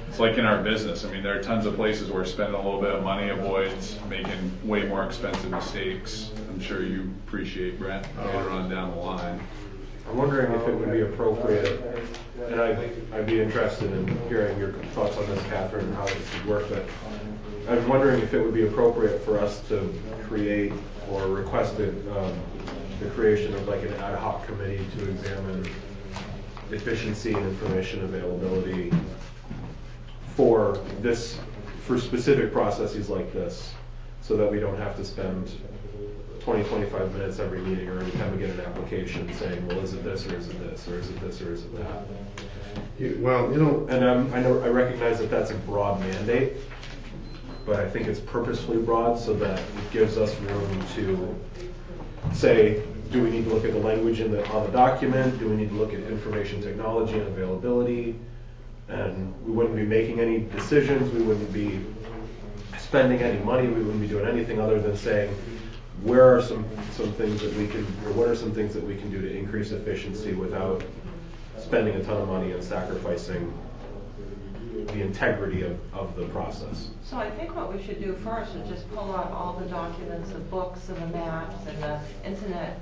it's like in our business. I mean, there are tons of places where spending a little bit of money avoids making way more expensive mistakes. I'm sure you appreciate, Brent, later on down the line. I'm wondering if it would be appropriate, and I'd be interested in hearing your thoughts on this, Catherine, and how this would work, but I was wondering if it would be appropriate for us to create or requested the creation of like an ad hoc committee to examine efficiency and information availability for specific processes like this, so that we don't have to spend 20-25 minutes every meeting or every time we get an application saying, well, is it this or is it this, or is it this or is it that? Well, you know, And I recognize that that's a broad mandate, but I think it's purposefully broad so that it gives us room to say, do we need to look at the language on the document? Do we need to look at information technology and availability? And we wouldn't be making any decisions. We wouldn't be spending any money. We wouldn't be doing anything other than saying, where are some things that we can, or what are some things that we can do to increase efficiency without spending a ton of money and sacrificing the the integrity of the process. So I think what we should do first is just pull out all the documents, the books and the maps and the internet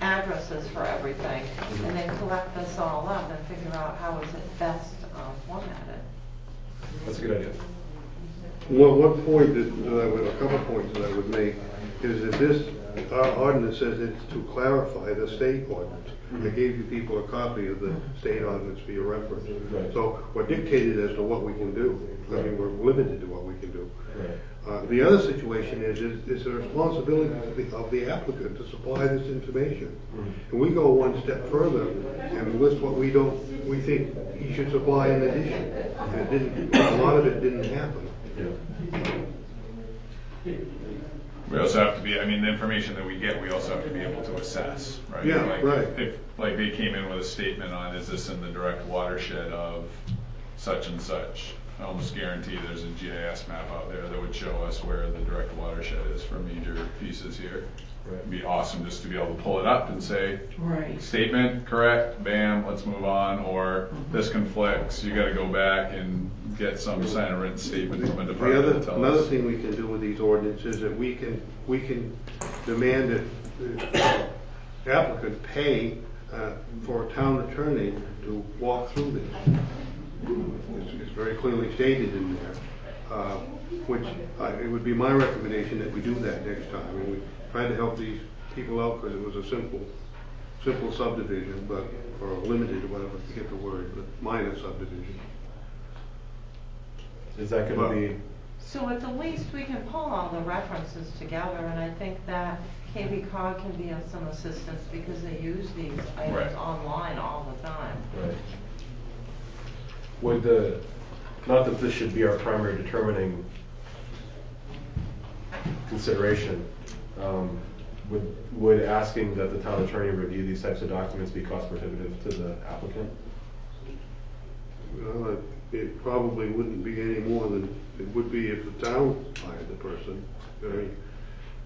addresses for everything, and then collect this all up and figure out how is it best formatted. That's a good idea. Well, one point a couple points that I would make is that this, our ordinance says it's to clarify the state ordinance. I gave you people a copy of the state ordinance for your reference. Right. So we're dictated as to what we can do. I mean, we're limited to what we can do. Right. The other situation is the responsibility of the applicant to supply this information. And we go one step further and list what we think he should supply in addition. And a lot of it didn't happen. We also have to be, I mean, the information that we get, we also have to be able to assess, right? Yeah, Like, right. If, like, they came in with a statement on, is this in the direct watershed of such and such? I almost guarantee there's a GIS map out there that would show us where the direct watershed is for major pieces here. It'd be awesome just to be able to pull it up and say, Right. statement, correct, bam, let's move on, or this conflicts, you gotta go back and get some sign of written statement from a department to tell Another us. thing we can do with these ordinances is that we can demand that the applicant pay for a town attorney to walk through this. It's very clearly stated in there, which it would be my recommendation that we do that next time. And we try to help these people out because it was a simple subdivision, but, or a limited, whatever, I forget the word, but minor subdivision. Is that going to be? So at the least we can pull all the references together, and I think that KB cog can be of some assistance because they use these items Right. online all the time. Right. Would the, not that this should be our primary determining consideration, would asking that the town attorney review these types of documents be cost prohibitive to the applicant? Well, it probably wouldn't be any more than it would be if the town hired the person. I mean,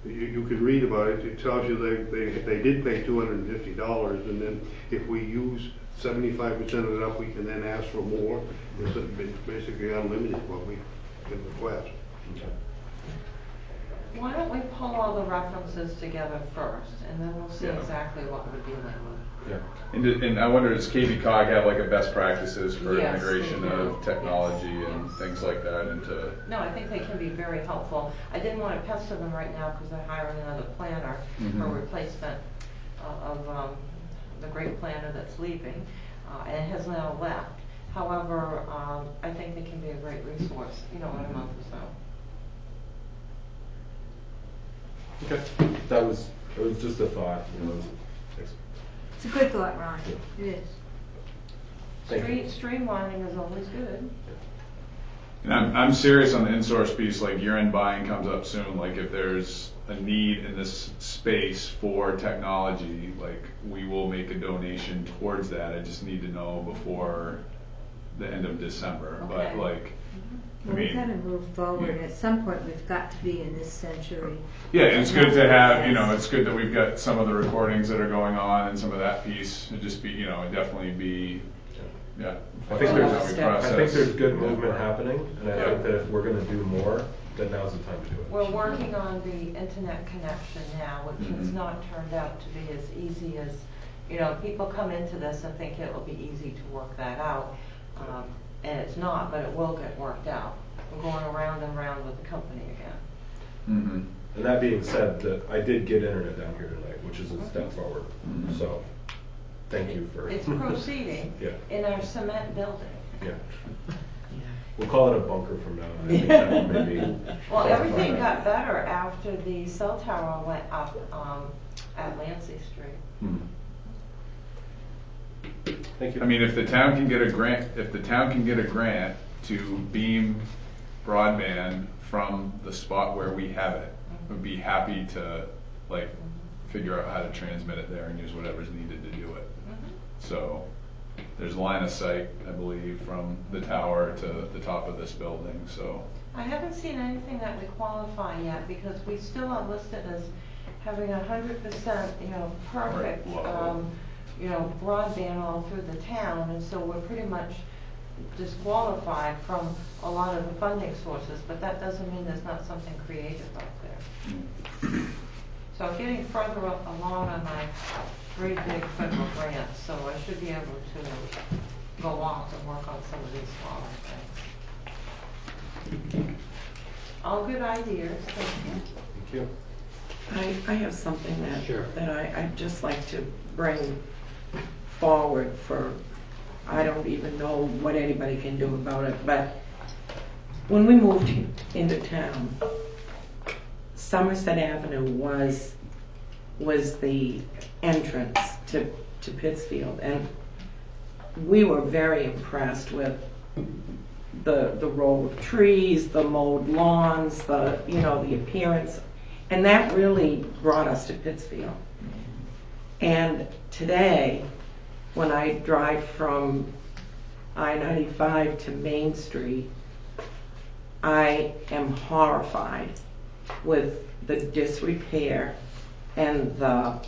you could read about it. It tells you they did pay $250, and then if we use 75% of it up, we can then ask for more. It's basically unlimited what we can request. Okay. Why don't we pull all the references together first, and then we'll see Yeah. exactly what we're dealing with. Yeah. And I wonder, does KB cog have like a best practices for Yes, integration they do. of technology and things like that into? No, I think they can be very helpful. I didn't want to pester them right now because they're hiring another planner for replacement of the great planner that's leaving and has now left. However, I think they can be a great resource, in a month or so. Okay. It was just a thought. It's a good thought, Ron. It is. Thank you. Streamlining is always good. And I'm serious on the in-source piece, like year-end buying comes up soon, like if there's a need in this space for technology, like we will make a donation towards that. I just need to know before the end of December, but Okay. like, Well, we've got to move forward. Yeah. At some point, we've got to be in this century. yeah, it's good to have, it's good that we've got some of the recordings that are going on and some of that piece. It'd just be, it'd definitely be, yeah. I think how we there's good movement happening, and I Yeah. think that if we're going to do more, then now's the time to do it. We're working on the internet connection now, which has not turned out to be as easy as, people come into this and think it will be easy to work that out. And it's not, but it will get worked out. We're going around and around with the company again. Mm-hmm. And that being said, I did get internet down here tonight, which is a step forward. So, thank you for. It's proceeding Yeah. in our cement building. Yeah. We'll call it a bunker from now on. I think that maybe. Well, everything got better after the cell tower went up at Lancey Street. Thank you. I mean, if the town can get a grant to beam broadband from the spot where we have it, would be happy to figure out how to transmit it there and use whatever's needed to do it. So there's line of sight, I believe, from the tower to the top of this building. So I haven't seen anything that would qualify yet because we still are listed as having 100%, perfect, Right. broadband all through the town, and so we're pretty much disqualified from a lot of the funding sources, but that doesn't mean there's not something creative out there. So I'm getting further along on my 3 big federal grants, so I should be able to go off and work on some of these smaller things. All good ideas, thank you. Thank you. I have something that I'd just like to bring forward for, I don't even know what anybody can do about it, but when we moved into town, Somerset Avenue was the entrance to Pittsfield, and we were very impressed with the row of trees, the mowed lawns, the appearance, and that really brought us to Pittsfield. And today, when I drive from I-95 to Main Street, I am horrified with the disrepair and the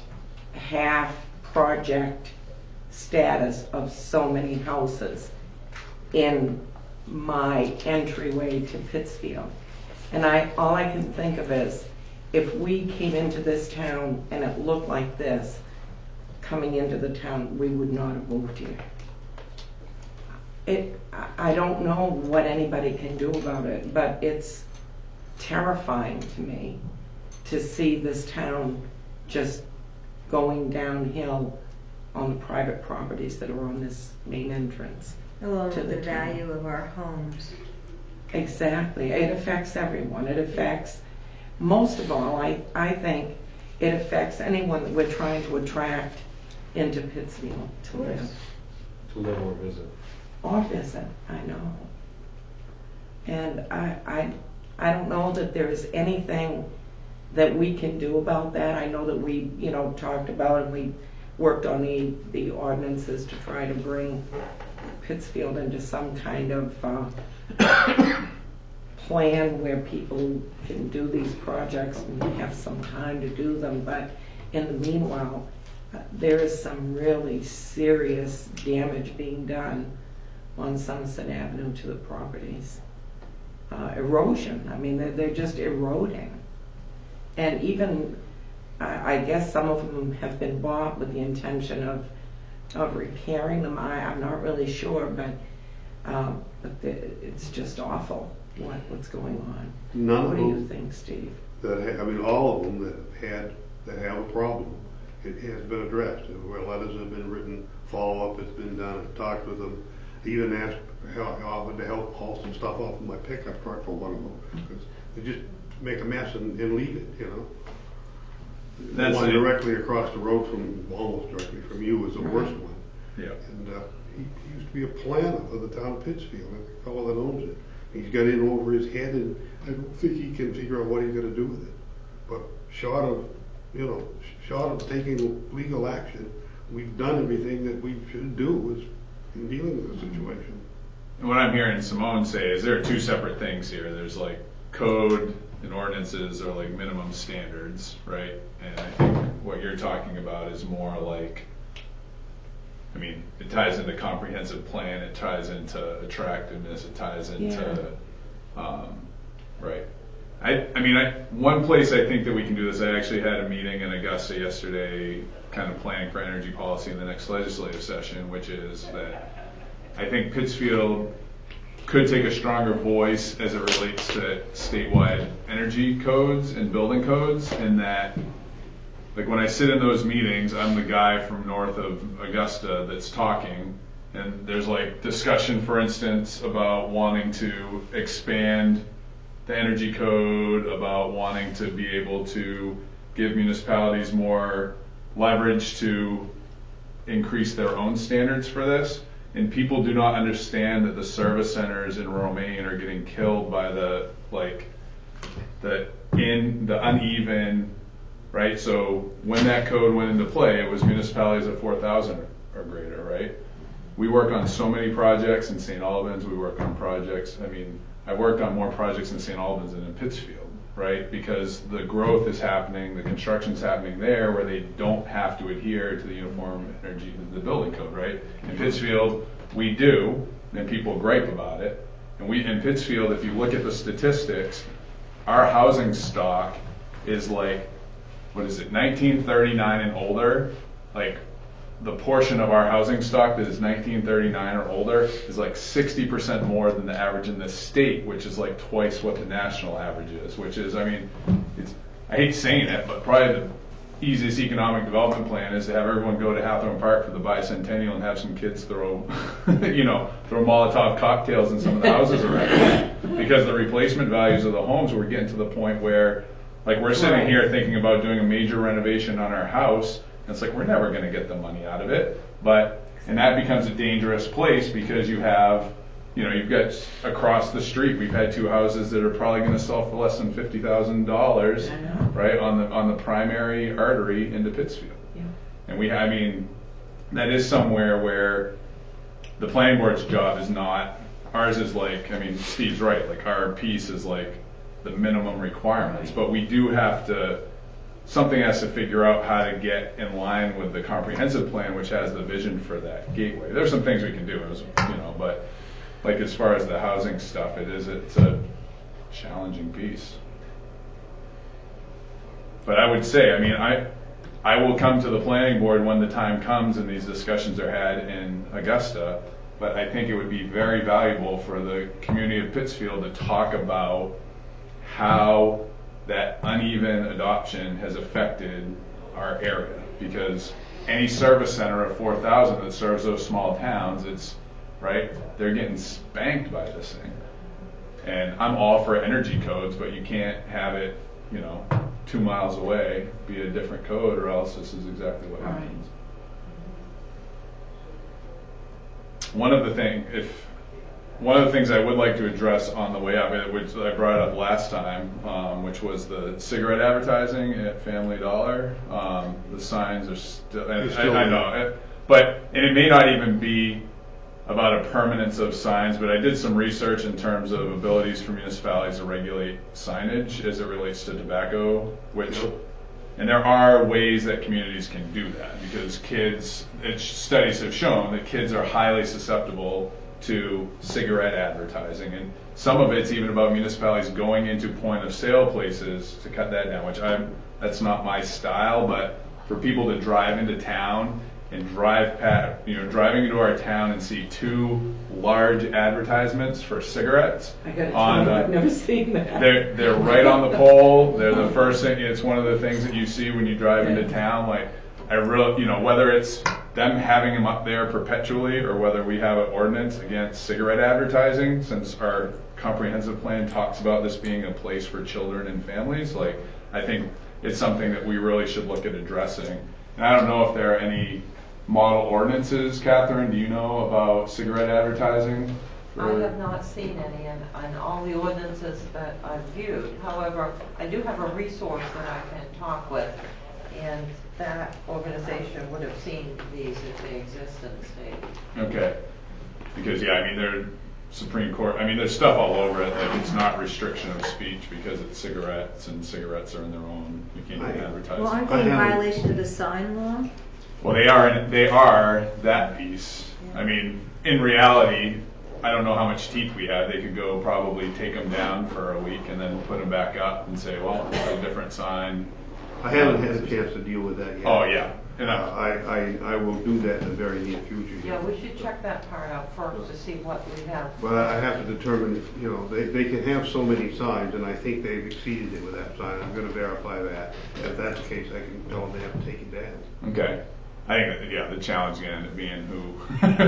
half-project status of so many houses in my entryway to Pittsfield. And all I can think of is, if we came into this town and it looked like this, coming into the town, we would not have moved here. I don't know what anybody can do about it, but it's terrifying to me to see this town just going downhill on the private properties that are on this main entrance. Along to with the town. value of our homes. Exactly. It affects everyone. It affects, most of all, I think it affects anyone that we're trying to attract into Pittsfield to live. To live or visit. Or visit, I know. And I don't know that there's anything that we can do about that. I know that we, talked about and we worked on the ordinances to try to bring Pittsfield into some kind of plan where people can do these projects and have some time to do them. But in the meanwhile, there is some really serious damage being done on Somerset Avenue to the properties. Erosion, I mean, they're just eroding. And even, I guess some of them have been bought with the intention of repairing them. I'm not really sure, but it's just awful what's going on. None what of do you them think, Steve? All of them that have a problem, it has been addressed. Where letters have been written, follow-up has been done, I've talked with them, even asked how often to help haul some stuff off of my pickup truck for one of them, because they just make a mess and leave it, The one directly across the road almost directly from you is the worst one. Yeah. And he used to be a planner for the town of Pittsfield, the fellow that owns it. He's got in over his head, and I don't think he can figure out what he's going to do with it. But short of taking legal action, we've done everything that we should do in dealing with the situation. And what I'm hearing Simone say is there are 2 separate things here. There's like code and ordinances are like minimum standards, right? And I think what you're talking about is more like, I mean, it ties into comprehensive plan, it ties into attractiveness, it ties into, right. One place I think that we can do this, I actually had a meeting in Augusta yesterday, kind of planning for energy policy in the next legislative session, which is that I think Pittsfield could take a stronger voice as it relates to statewide energy codes and building codes, and that, like, when I sit in those meetings, I'm the guy from north of Augusta that's talking, and there's like discussion, for instance, about wanting to expand the energy code, about wanting to be able to give municipalities more leverage to increase their own standards for this. And people do not understand that the service centers in Romaine are getting killed by the uneven, right? So when that code went into play, it was municipalities of 4,000 or greater, right? We work on so many projects in St. Albans. We work on projects. I worked on more projects in St. Albans than in Pittsfield, right? Because the growth is happening, the construction's happening there where they don't have to adhere to the uniform energy, the building code, right? In Pittsfield, we do, and people gripe about it. And in Pittsfield, if you look at the statistics, our housing stock is like, what is it, 1939 and older, like the portion of our housing stock that is 1939 or older is like 60% more than the average in the state, which is like twice what the national average is, which is, I mean, I hate saying it, but probably the easiest economic development plan is to have everyone go to Hathorne Park for the bicentennial and have some kids throw, throw Molotov cocktails in some of the houses around. Because the replacement values of the homes, we're getting to the point where, like, we're sitting here thinking about doing a major renovation on our house, and it's like, we're never going to get the money out of it. And that becomes a dangerous place because you have, you've got across the street, we've had two houses that are probably going to sell for less than $50,000, right, on the primary artery into Pittsfield. Yeah. And that is somewhere where the planning board's job is not, ours is like, Steve's right, like our piece is like the minimum requirements, but we do have to, something has to figure out how to get in line with the comprehensive plan, which has the vision for that gateway. There's some things we can do, but like as far as the housing stuff, it's a challenging piece. But I would say, I will come to the planning board when the time comes and these discussions are had in Augusta, but I think it would be very valuable for the community of Pittsfield to talk about how that uneven adoption has affected our area. Because any service center of 4,000 that serves those small towns, they're getting spanked by this thing. And I'm all for energy codes, but you can't have it, 2 miles away be a different code, or else this is exactly what happens. One of the things I would like to address on the way up, which I brought up last time, which was the cigarette advertising at Family Dollar. The signs are still, I know, and it may not even be about a permanence of signs, but I did some research in terms of abilities for municipalities to regulate signage as it relates to tobacco, and there are ways that communities can do that, because studies have shown that kids are highly susceptible to cigarette advertising, and some of it's even about municipalities going into point of sale places to cut that down, which that's not my style, but for people to drive into town and driving into our town and see two large advertiseents for cigarettes. I gotta tell you, I've never seen that. They're right on the pole. They're the first thing. It's one of the things that you see when you drive into town. Like, whether it's them having them up there perpetually or whether we have an ordinance against cigarette advertising, since our comprehensive plan talks about this being a place for children and families, I think it's something that we really should look at addressing. And I don't know if there are any model ordinances, Catherine, do you know about cigarette advertising? I have not seen any in all the ordinances that I've viewed. However, I do have a resource that I can talk with, and that organization would have seen these if they exist in the state. Okay. Because, they're Supreme Court, there's stuff all over it that it's not restriction of speech because it's cigarettes, and cigarettes are in their own, you can't even advertise. Well, aren't they in violation of the sign law? Well, they are that piece. In reality, I don't know how much teeth we have. They could go probably take them down for a week and then put them back up and say, well, it's a different sign. I haven't had a chance to deal with that yet. Oh, yeah. I will do that in the very near future. Yeah, we should check that part out first to see what we have. But I have to determine if, they can have so many signs, and I think they've exceeded it with that sign. I'm going to verify that. If that's the case, I can tell them they have to take it down. Okay. I think that, the challenge is going to end up being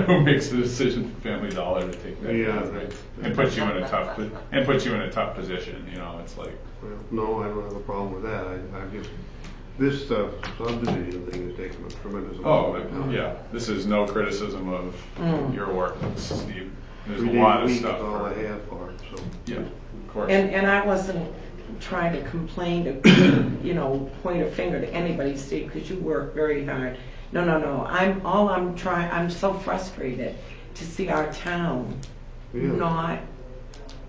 who makes the decision for Family Dollar to take that down, right? And puts you in a tough position. It's like. Well, no, I don't have a problem with that. This subdivision thing is taking a tremendous amount of time. Yeah. This is no criticism of your work, Steve. There's a lot of stuff. That's all I have for it. So. Yeah, of course. And I wasn't trying to complain to, point a finger to anybody, Steve, because you work very hard. No. I'm so frustrated to see our town not.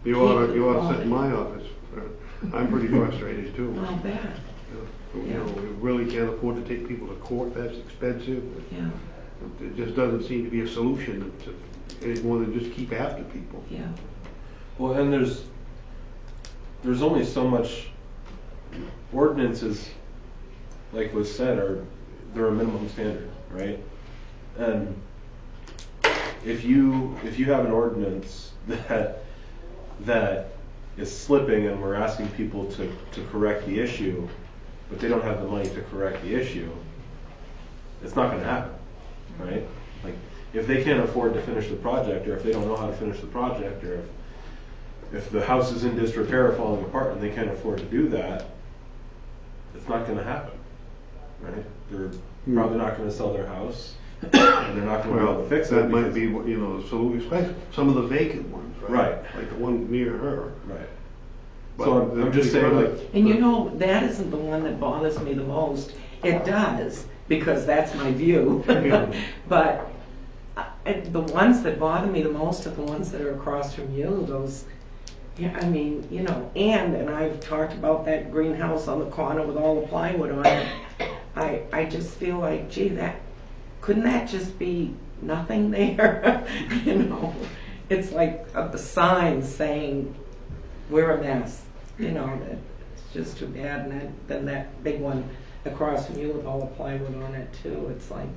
You ought to sit in my office. I'm pretty frustrated too. I'll bet. We really can't afford to take people to court. That's expensive. Yeah. It just doesn't seem to be a solution to, any more than just keep after people. Yeah. Well, and there's only so much ordinances, like was said, they're a minimum standard, right? And if you have an ordinance that is slipping and we're asking people to correct the issue, but they don't have the money to correct the issue, it's not going to happen, right? Like, if they can't afford to finish the project, or if they don't know how to finish the project, or if the house is in disrepair or falling apart and they can't afford to do that, it's not going to happen, right? They're probably not going to sell their house, and they're not going to be able to fix it. That might be, you know, the solution, especially some of the vacant ones, right? Right. Like the one near her. Right. But So I'm just saying, like, And you know, that isn't the one that bothers me the most. It does, because that's my view. Yeah. But the ones that bother me the most are the ones that are across from you, those, yeah, I mean, you know, and I've talked about that greenhouse on the corner with all the plywood on it. I just feel like, gee, couldn't that just be nothing there? You know, it's like the sign saying, we're a mess, you know, that it's just too bad. And then that big one across from you with all the plywood on it too, it's like,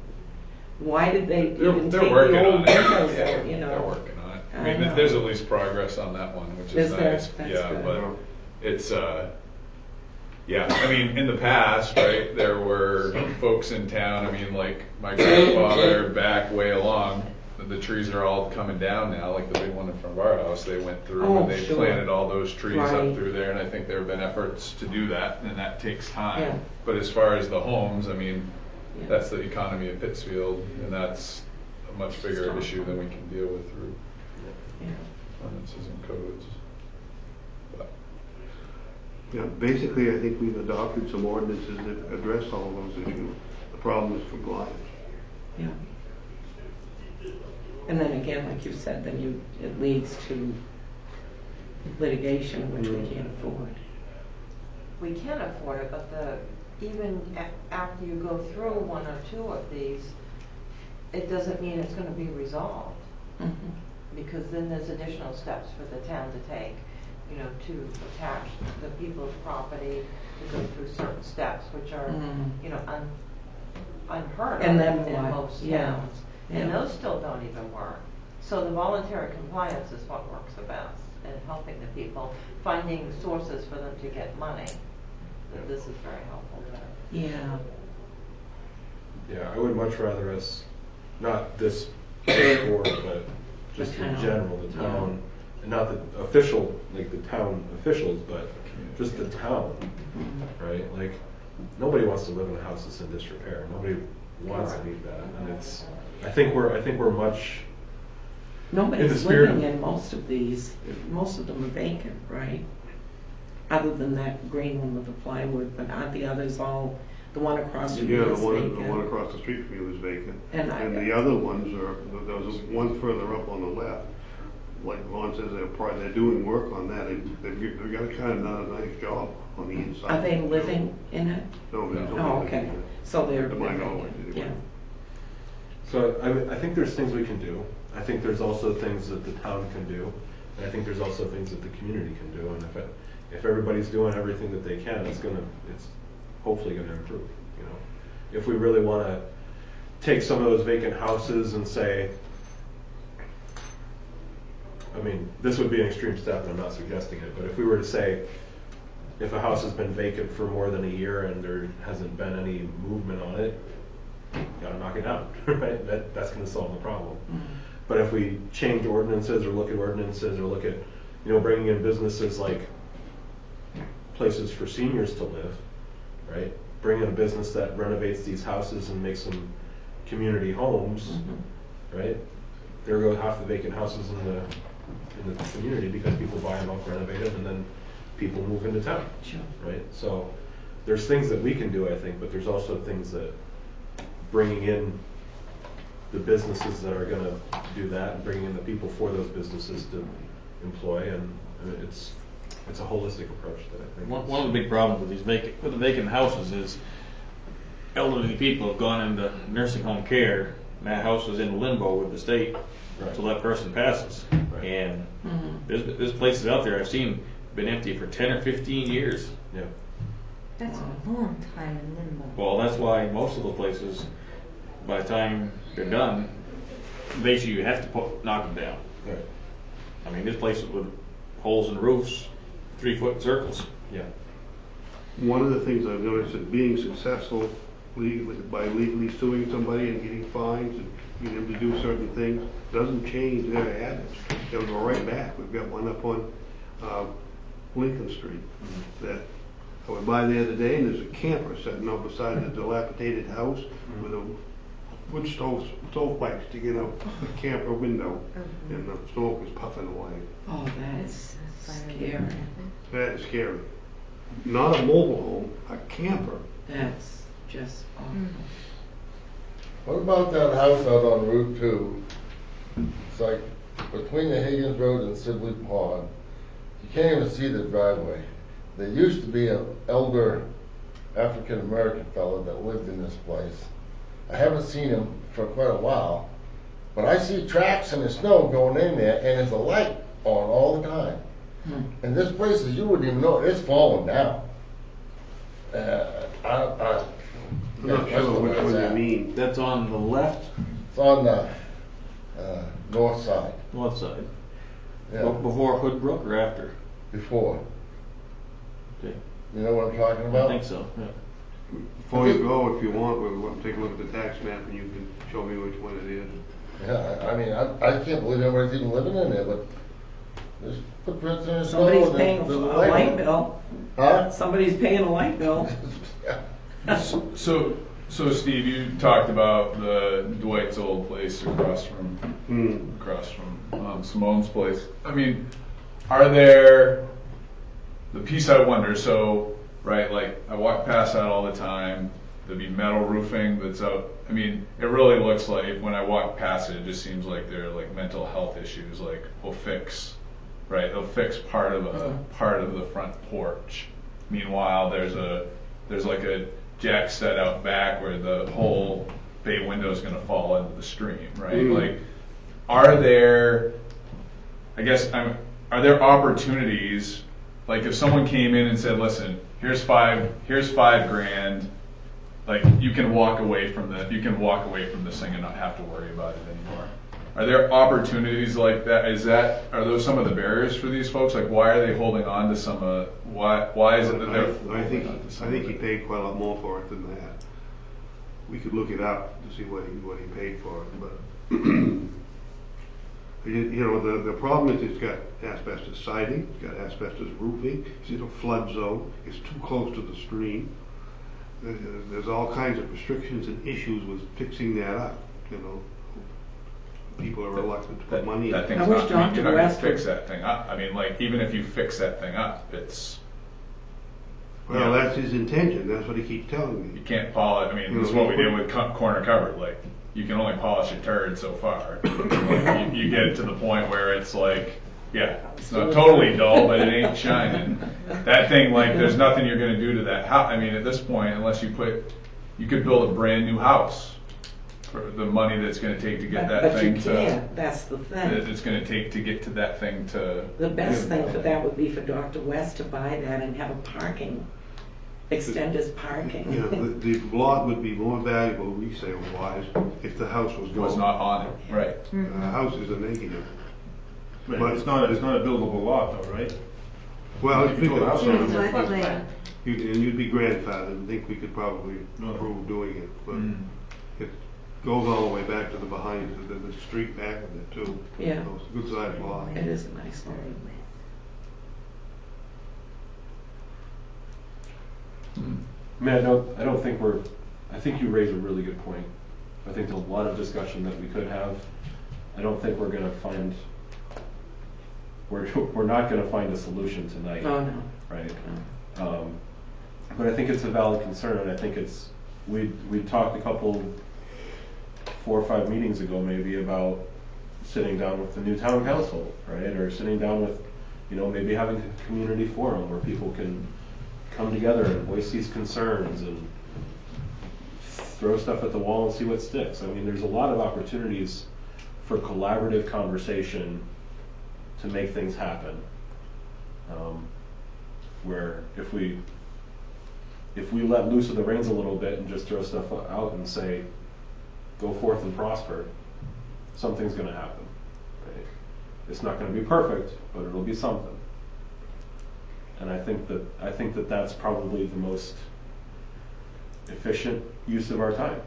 why did they even They're take working the old on it. windows Yeah, out, you know? they're working on it. I I mean, know. there's at least progress on that one, which Is is there? nice. That's Yeah, good. but it's, yeah, I mean, in the past, right, there were folks in town, I mean, like my grandfather back way along, the trees are all coming down now, like the big one in front of our house, they went through Oh, and they sure. planted all those trees Right. up through there, and I think there have been efforts to do that, and that takes time. Yeah. But as far as the homes, I mean, Yeah. that's the economy of Pittsfield, and that's a much bigger Strong. issue than we can deal with through Yeah. ordinances and codes. But Yeah, basically, I think we've adopted some ordinances that address all those issues. The problem is compliance. Yeah. And then again, like you said, then it leads to litigation, which we can't afford. We can afford it, but even after you go through one or two of these, it doesn't mean it's gonna be resolved. Mhm. Because then there's additional steps for the town to take, you know, to attach the people's property, to go through certain steps, which are, you know, unheard of And then in what? most Yeah. towns. And Yeah. those still don't even work. So the voluntary compliance is what works the best in helping the people, finding sources for them to get money. This is very helpful there. Yeah. yeah, I would much rather us, not this board, but just The in town. general, the town, and not the official, like the town officials, but just the town, right? Like, nobody wants to live in a house that's in disrepair. Nobody wants to need that, and it's. I think we're much. In the Nobody's spirit living of- in most of these. Most of them are vacant, right? Other than that green one with the plywood, but aren't the others all, the one across from you Yeah, is the one vacant? across the street from you is vacant. And the other ones are, there was one further up on the left. Like Vaughn says, they're doing work on that. They've got kind of done a nice job on the inside. Are they living in it? No, there's Oh, nobody okay. living in it. So they're To my vacant, knowledge, anyway. yeah. So I think there's things we can do. I think there's also things that the town can do, and I think there's also things that the community can do. And if everybody's doing everything that they can, it's hopefully gonna improve. You know, if we really want to take some of those vacant houses and say, I mean, this would be an extreme step, and I'm not suggesting it, but if we were to say, if a house has been vacant for more than a year and there hasn't been any movement on it, you gotta knock it down, right? That's gonna solve the problem. But if we change ordinances or look at ordinances or look at, you know, bringing in businesses like places for seniors to live, right? Bring in a business that renovates these houses and makes them community homes, right? There go half the vacant houses in the community because people buy them up, renovate them, and then people move into town, Sure. right? So there's things that we can do, I think, but there's also things that bringing in the businesses that are going to do that and bringing in the people for those businesses to employ, and it's a holistic approach that I think. One of the big problems with the vacant houses is elderly people have gone into nursing home care And that house is in limbo with the state until that person passes. And there's places out there I've seen been empty for 10 or 15 years. Yeah. That's a long time in limbo. Well, that's why most of the places, by the time they're done, basically you have to knock them down. Right. I mean, there's places with holes in the roofs, 3-foot circles. Yeah. One of the things I've noticed that being successful by legally suing somebody and getting fines and being able to do certain things doesn't change their habits. They'll go right back. We've got one up on Lincoln Street that I went by the other day, and there's a camper sitting out beside the dilapidated house with a wood stovepipe sticking out the camper window, and the smoke was puffing away. Oh, that's scary. That is scary. Not a mobile home, a camper. That's just awful. What about that house out on Route 2? It's like between the Higgins Road and Sibley Pond. You can't even see the driveway. There used to be an elder African-American fellow that lived in this place. I haven't seen him for quite a while, but I see tracks in the snow going in there, and there's a light on all the time. And this place, you wouldn't even know, it's falling down. I'm not sure which one you mean. That's on the left, It's on the north side. north side. Yeah, Before Hoodbrook or after? before. Okay. You know what I'm talking I about? think so. Yeah. Before you go, if you want, we'll take a look at the tax map and you can show me which one it is. Yeah, I mean, I can't believe anybody's even living in there, but there's footprints in the snow. Somebody's and paying a there's light bill. Huh? Somebody's paying a light bill. So Steve, you talked about the Dwight's old place across from Simone's place. I mean, are there the piece I wonder? So, right, like I walk past that all the time. There'd be metal roofing that's out. I mean, it really looks like when I walk past it just seems like there are like mental health issues. Like they'll fix part of the front porch. Meanwhile, there's like a jack set out back where the whole bay window is going to fall into the stream, right? Like, are there opportunities, like if someone came in and said, listen, here's $5,000, like you can walk away from this thing and not have to worry about it anymore. Are there opportunities like that? Are those some of the barriers for these folks? Like, why are they holding on to some? Why is it that they're? I think he paid quite a lot more for it than that. We could look it up to see what he paid for it, but you know the problem is it's got asbestos siding, it's got asbestos roofing, it's in a flood zone, it's too close to the stream. There's all kinds of restrictions and issues with fixing that up. You know. People are reluctant to put money in. That thing's I wish not, Dr. you're not gonna West fix that thing up. I mean, like, even if you fix that thing up, it's. Well, that's his intention, that's what he keeps telling me. You can't polish, I mean, this is what we did with corner cupboard, like, you can only polish a turd so far. Like, you get it to the point where it's like, yeah, it's not totally dull, but it ain't shining. That thing, like, there's nothing you're gonna do to that house. I mean, at this point, unless you could build a brand new house for the money that's gonna take to get that thing to. But you can't, that's the thing. That it's gonna take to get to that thing to. The best thing for that would be for Dr. West to buy that and have extend his parking. Yeah, the lot would be more valuable resale wise if the house was not on it, right. The house is a negative. But it's not a buildable lot though, right? Well, it's bigger. Floodplain. And you'd be grandfathered, I think we could probably approve doing it, but it goes all the way back to the behind, the street back of it too. Yeah. So it's a good sized lot. It is a nice lot. I mean, I think you raise a really good point. I think there's a lot of discussion that we could have. I don't think we're not gonna find a solution tonight. Oh, no. Right? But I think it's a valid concern, and I think we talked 4 or 5 meetings ago maybe about sitting down with the new town council, right? Or sitting down with, maybe having a community forum where people can come together and voice these concerns and throw stuff at the wall and see what sticks. I mean, there's a lot of opportunities for collaborative conversation to make things happen. Where if we let loose of the reins a little bit and just throw stuff out and say, go forth and prosper, something's going to happen. Right? It's not going to be perfect, but it'll be something. And I think that that's probably the most efficient use of our time.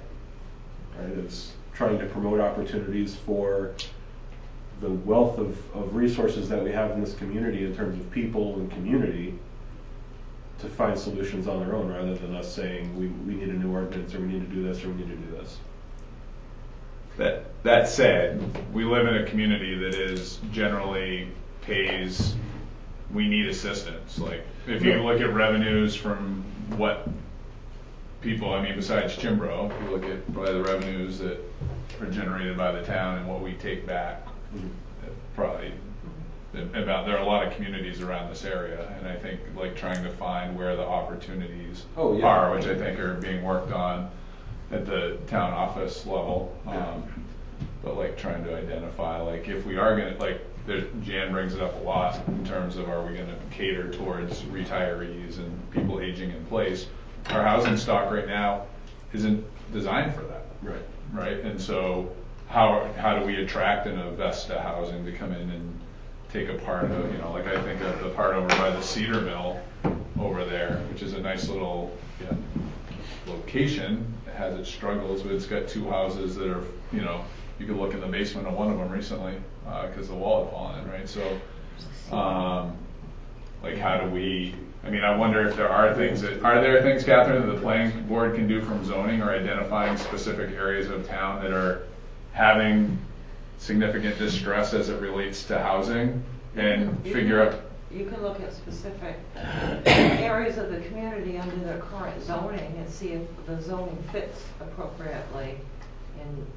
Right? Is trying to promote opportunities for the wealth of resources that we have in this community in terms of people and community to find solutions on their own, rather than us saying we need a new ordinance, or we need to do this, or we need to do this. That said, we live in a community that is generally pays, we need assistance. Like, if you look at revenues from what people, I mean, besides Chimbro, if you look at probably the revenues that are generated by the town and what we take back, probably about, there are a lot of communities around this area, and I think like trying to find where the opportunities are, which I think are being worked on at the town office level. But like trying to identify, like, if we are gonna, like, Jan brings it up a lot in terms of, are we gonna cater towards retirees and people aging in place? Our housing stock right now isn't designed for that. Right, and so how do we attract and invest to housing to come in and take a part of, you know, like I think of the part over by the Cedar Mill over there, which is a nice little location. It has its struggles, but it's got two houses that are, you know, you could look in the basement of one of them recently because the wall had fallen in, right? So, like, how do we, I mean, I wonder if there are things Catherine, that the planning board can do from zoning or identifying specific areas of town that are having significant distress as it relates to housing, and figure out. You can look at specific areas of the community under their current zoning and see if the zoning fits appropriately, and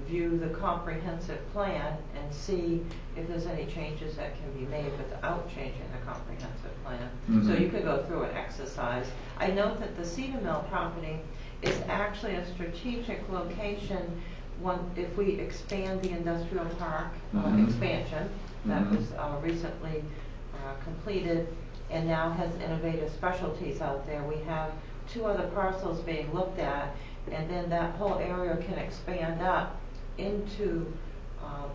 view the comprehensive plan and see if there's any changes that can be made without changing the comprehensive plan. So you could go through an exercise. I note that the Cedar Mill property is actually a strategic location. If we expand the industrial park expansion that was recently completed and now has innovative specialties out there, we have 2 other parcels being looked at, and then that whole area can expand up into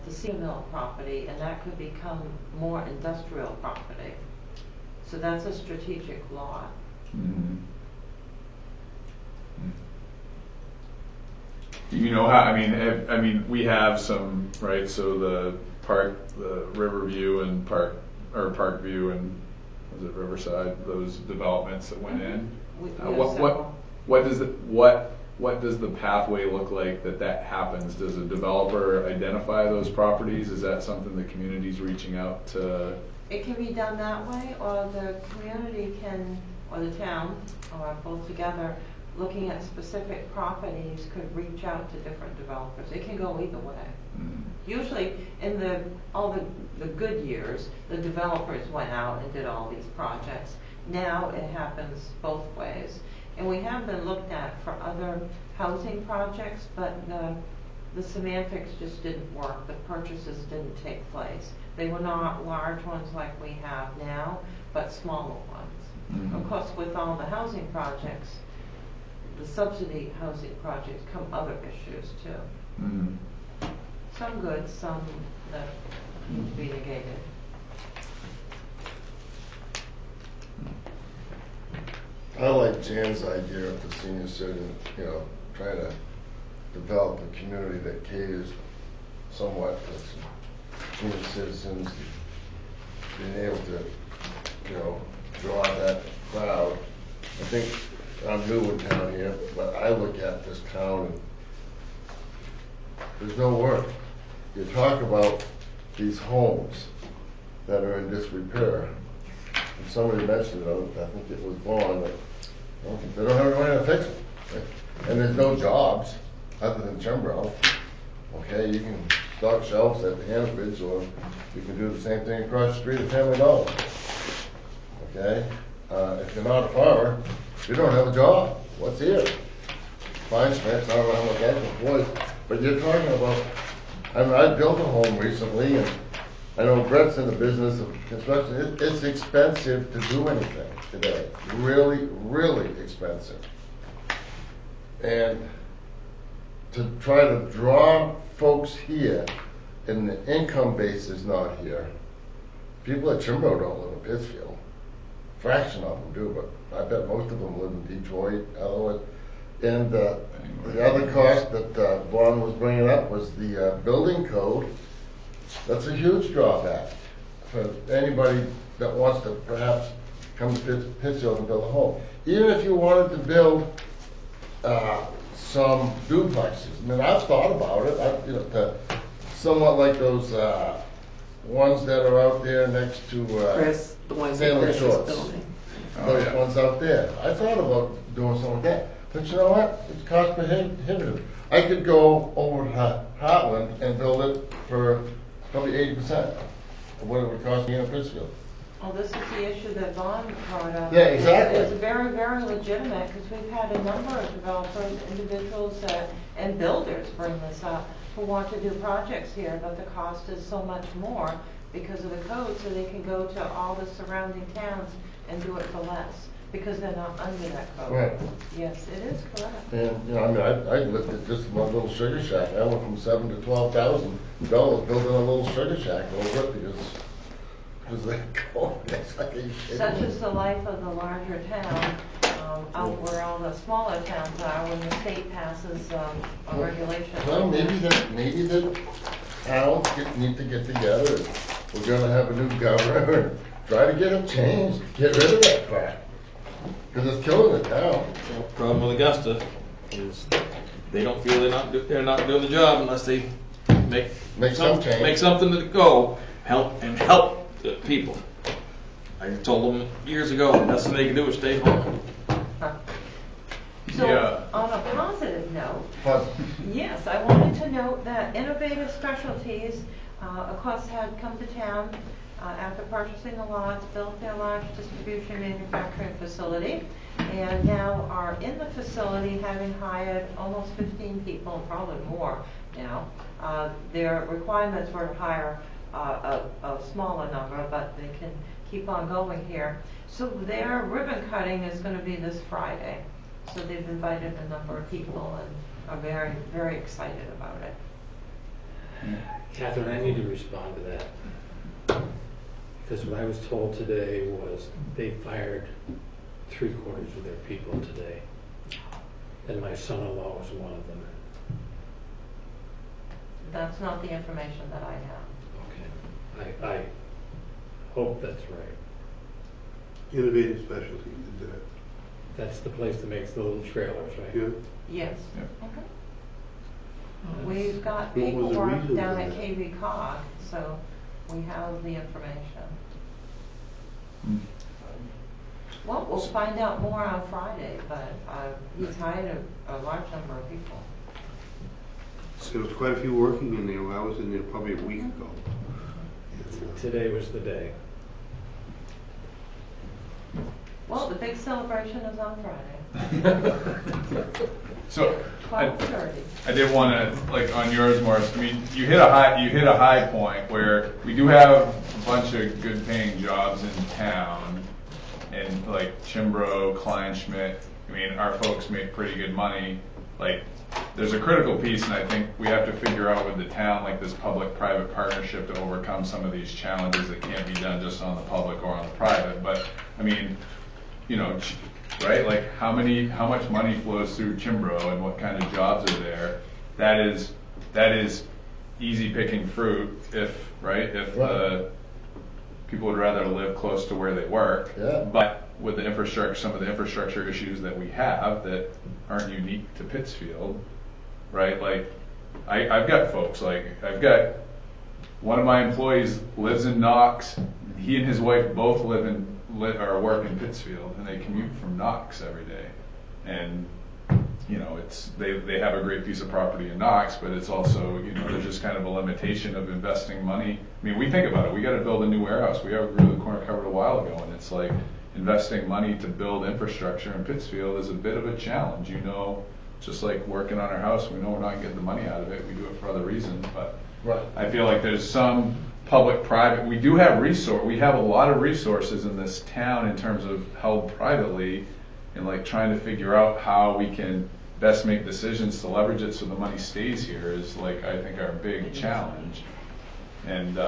the Cedar Mill property, and that could become more industrial property. So that's a strategic lot. You know how, I mean, we have some, right, so the Riverview and Parkview and, was it Riverside, those developments that went in? What does the pathway look like that happens? Does a developer identify those properties? Is that something the community's reaching out to? It can be done that way, or the community can, or the town, or both together, looking at specific properties, could reach out to different developers. It can go either way. Usually, in all the good years, the developers went out and did all these projects. Now it happens both ways. And we have been looked at for other housing projects, but the semantics just didn't work. The purchases didn't take place. They were not large ones like we have now, but smaller ones. Of course, with all the housing projects, the subsidy housing projects, come other issues too. Some good, some that need to be negated. I like Jan's idea of the senior citizen, you know, trying to develop a community that caters somewhat to senior citizens, being able to, you know, draw that crowd. I think I'm new in town here, but I look at this town and there's no work. You talk about these homes that are in disrepair. And somebody mentioned it, I think it was Vaughn, that they don't have any money to fix them. And there's no jobs other than Chimbro. Okay, you can stock shelves at the Hannaford's, or you can do the same thing across the street at Family Dollar. Okay, if you're not a farmer, you don't have a job. What's here? fine specs, I don't know how much that employs, but you're talking about, I mean, I built a home recently, and I know Brett's in the business of construction. It's expensive to do anything today. Really, really expensive. And to try to draw folks here, and the income base is not here. People at Chimbrow don't live in Pittsfield. Fraction of them do, but I bet most of them live in Detroit, otherwise. And the other cost that Vaughn was bringing up was the building code. That's a huge drawback for anybody that wants to perhaps come to Pittsfield and build a home. Even if you wanted to build some duplexes, I mean, I've thought about it. Somewhat like those ones that are out there next to Chris, the ones that Stanley Chris is Shorts. building. Those ones out there. I thought about doing something like that. But you know what? It's cost prohibitive. I could go over to Heartland and build it for probably 80% of what it would cost me in Pittsfield. Well, this is the issue that Vaughn brought up. Yeah, exactly. It's very, very legitimate, because we've had a number of developers, individuals, and builders bring this up, who want to do projects here, but the cost is so much more because of the code, so they can go to all the surrounding towns and do it for less, because they're not under that code. Right. Yes, it is correct. And, I mean, I looked at just one little sugar shack. I went from $7,000 to $12,000 building a little sugar shack over it because they go, it's like Such is the life of the larger town, out where all the smaller towns are, when the state passes a regulation. Well, maybe the towns need to get together. And we're gonna have a new governor and try to get it changed, get rid of that crap. Because it's killing the town. Problem with Augusta is they don't feel they're not doing the job unless they make some change. Make something to go, help the people. I told them years ago, the best thing they can do is stay home. So, Yeah. on a positive note, But yes, I wanted to note that Innovative Specialties, of course, had come to town after purchasing the lots, built their large distribution manufacturing facility, and now are in the facility, having hired almost 15 people, probably more now. Their requirements were to hire a smaller number, but they can keep on going here. So their ribbon cutting is going to be this Friday. So they've invited a number of people and are very, very excited about it. Catherine, I need to respond to that. Because what I was told today was they fired 3/4 of their people today. And my son-in-law was one of them. That's not the information that I have. Okay. I hope that's right. Innovative Specialties did that. That's the place that makes the little trailers, right? Yeah. Yes. Yeah. Mhm. We've got What was the paperwork reason down for at that? KV Cog, so we have the information. Well, we'll find out more on Friday, but he's hired a large number of people. There was quite a few working in there when I was in there probably a week ago. Today was the day. Well, the big celebration is on Friday, So, 12:30. I did want to, like, on yours, Morris, I mean, you hit a high point where we do have a bunch of good paying jobs in town, and like Chimbrow, Kleinschmidt, I mean, our folks make pretty good money. Like, there's a critical piece, and I think we have to figure out with the town, like this public-private partnership to overcome some of these challenges that can't be done just on the public or on the private. But, I mean, you know, right? Like how much money flows through Chimbrow and what kind of jobs are there? That is easy picking fruit if people would rather live close to where they work. Yeah. But with the infrastructure, some of the infrastructure issues that we have that aren't unique to Pittsfield, right? Like I've got folks, like I've got one of my employees lives in Knox. He and his wife both or work in Pittsfield, and they commute from Knox every day. And you know, they have a great piece of property in Knox, but it's also, you know, there's just kind of a limitation of investing money. I mean, we think about it. We got to build a new warehouse. We outgrew the corner cupboard a while ago, and it's like investing money to build infrastructure in Pittsfield is a bit of a challenge. You know, just like working on our house, we know we're not getting the money out of it, we do it for other reasons, but Right. I feel like there's some public-private, we do have we have a lot of resources in this town in terms of held privately, and like trying to figure out how we can best make decisions to leverage it so the money stays here is like, I think, our big challenge. And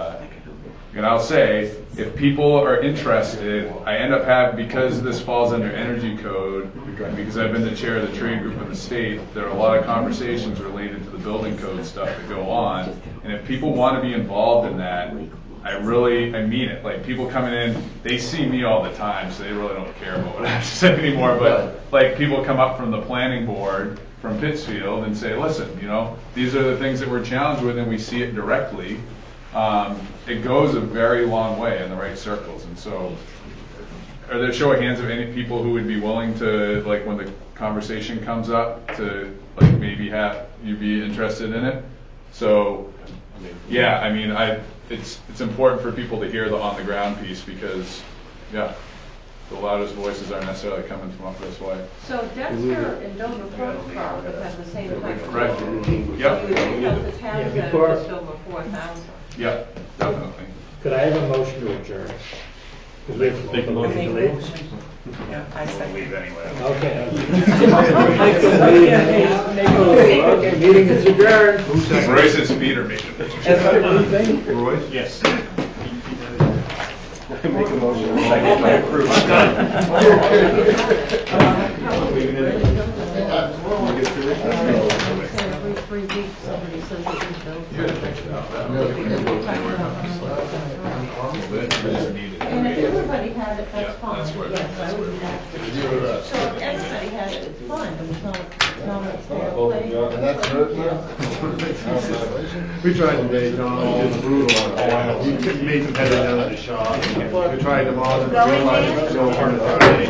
I'll say, if people are interested, I end up having, because this falls under energy code, and because I've been the chair of the trade group in the state, there are a lot of conversations related to the building code stuff that go on. And if people want to be involved in that, I mean it. Like, people coming in, they see me all the time, so they really don't care about what I have to say anymore. But like, people come up from the planning board from Pittsfield and say, listen, these are the things that we're challenged with, and we see it directly. It goes a very long way in the right circles. And so, are there show of hands of any people who would be willing to, like, when the conversation comes up, to like maybe have you be interested in it? So, yeah, I mean, it's important for people to hear the on the ground piece, because, yeah, the loudest voices aren't necessarily coming from up this way. So Dexter and Dover Port Club have the same type of. Right. You Yep. would think that the town said just over 4,000. Yeah, definitely. Could I have a motion to adjourn? Because we have to motion to leave. Yeah, I said Leave anyway. Okay. Okay, meeting is adjourned. Who seconded? Royce's feet are making pictures. Royce? Yes. Make a motion. I approve. Every 3 weeks, somebody says that we built. You gotta think about that. And if everybody has it, that's fine. That's where. So if everybody has it, it's fine, but it's not a fair play. And that's it, We tried today, John, it's brutal. We made some headway down at the shop. We tried them all, and realized it's so hard to find.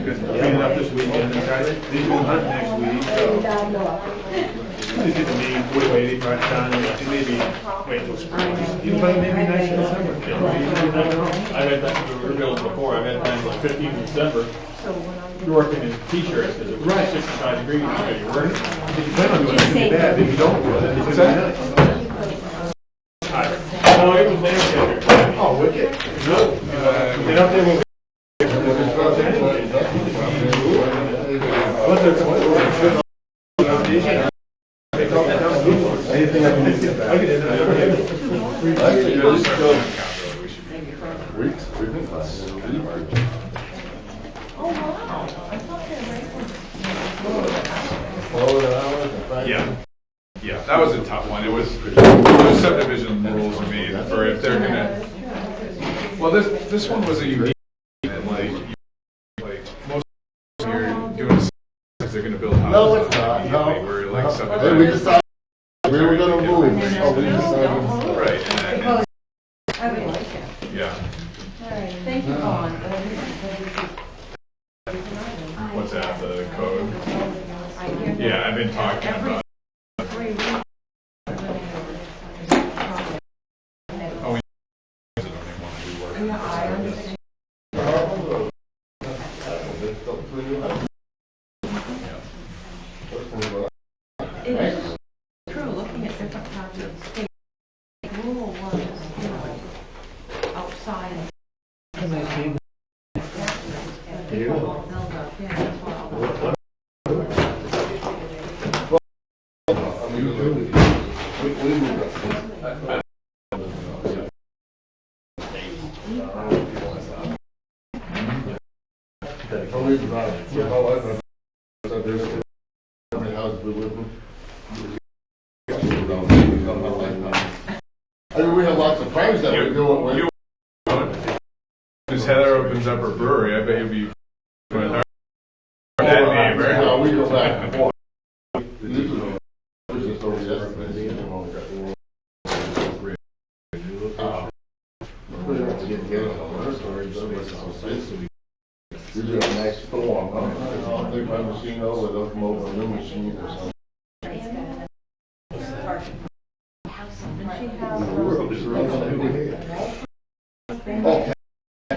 Clean it up this weekend, and tried it. These will hunt next week, so. They did me, waiting for it done, and maybe wait till spring. Even though maybe nice in December. I've had that, we were built before, I've had times like 15th of December, you're working in t-shirts, because it was 65 degrees, so you're working. If you plan on doing it, it's gonna be bad, if you don't do it, it's gonna be nice. Oh, it was landscaper. Oh, wicked. No. Get up there with. Anything I can do. Weeks, we've been class. Oh, wow. I thought they were. Yeah. Yeah, that was a tough one. It was subdivision rules are made for if they're gonna. Well, this one was a unique, and like most of you're doing is they're gonna build houses. No, it's not. No. We're like Hey, we subdividing. decided we were gonna move. Oh, we decided. Right. And I would like it. yeah. All right, thank you, Vaughn. What's that? The code? I hear that Yeah, I've been talking every about. 3 weeks. Oh, we don't even want to do work. Yeah, I understand. It is true, looking at different parts of the state, rural ones, outside. People won't build up, yeah, that's why all the- I mean, we have lots of friends that we do it with. As Heather opens up her brewery, I bet you'll be doing her that neighbor. Yeah, we go back and forth. This is just over yesterday. We do a nice storm, huh? I'll take my machine over, they'll come over a new machine or something. Okay.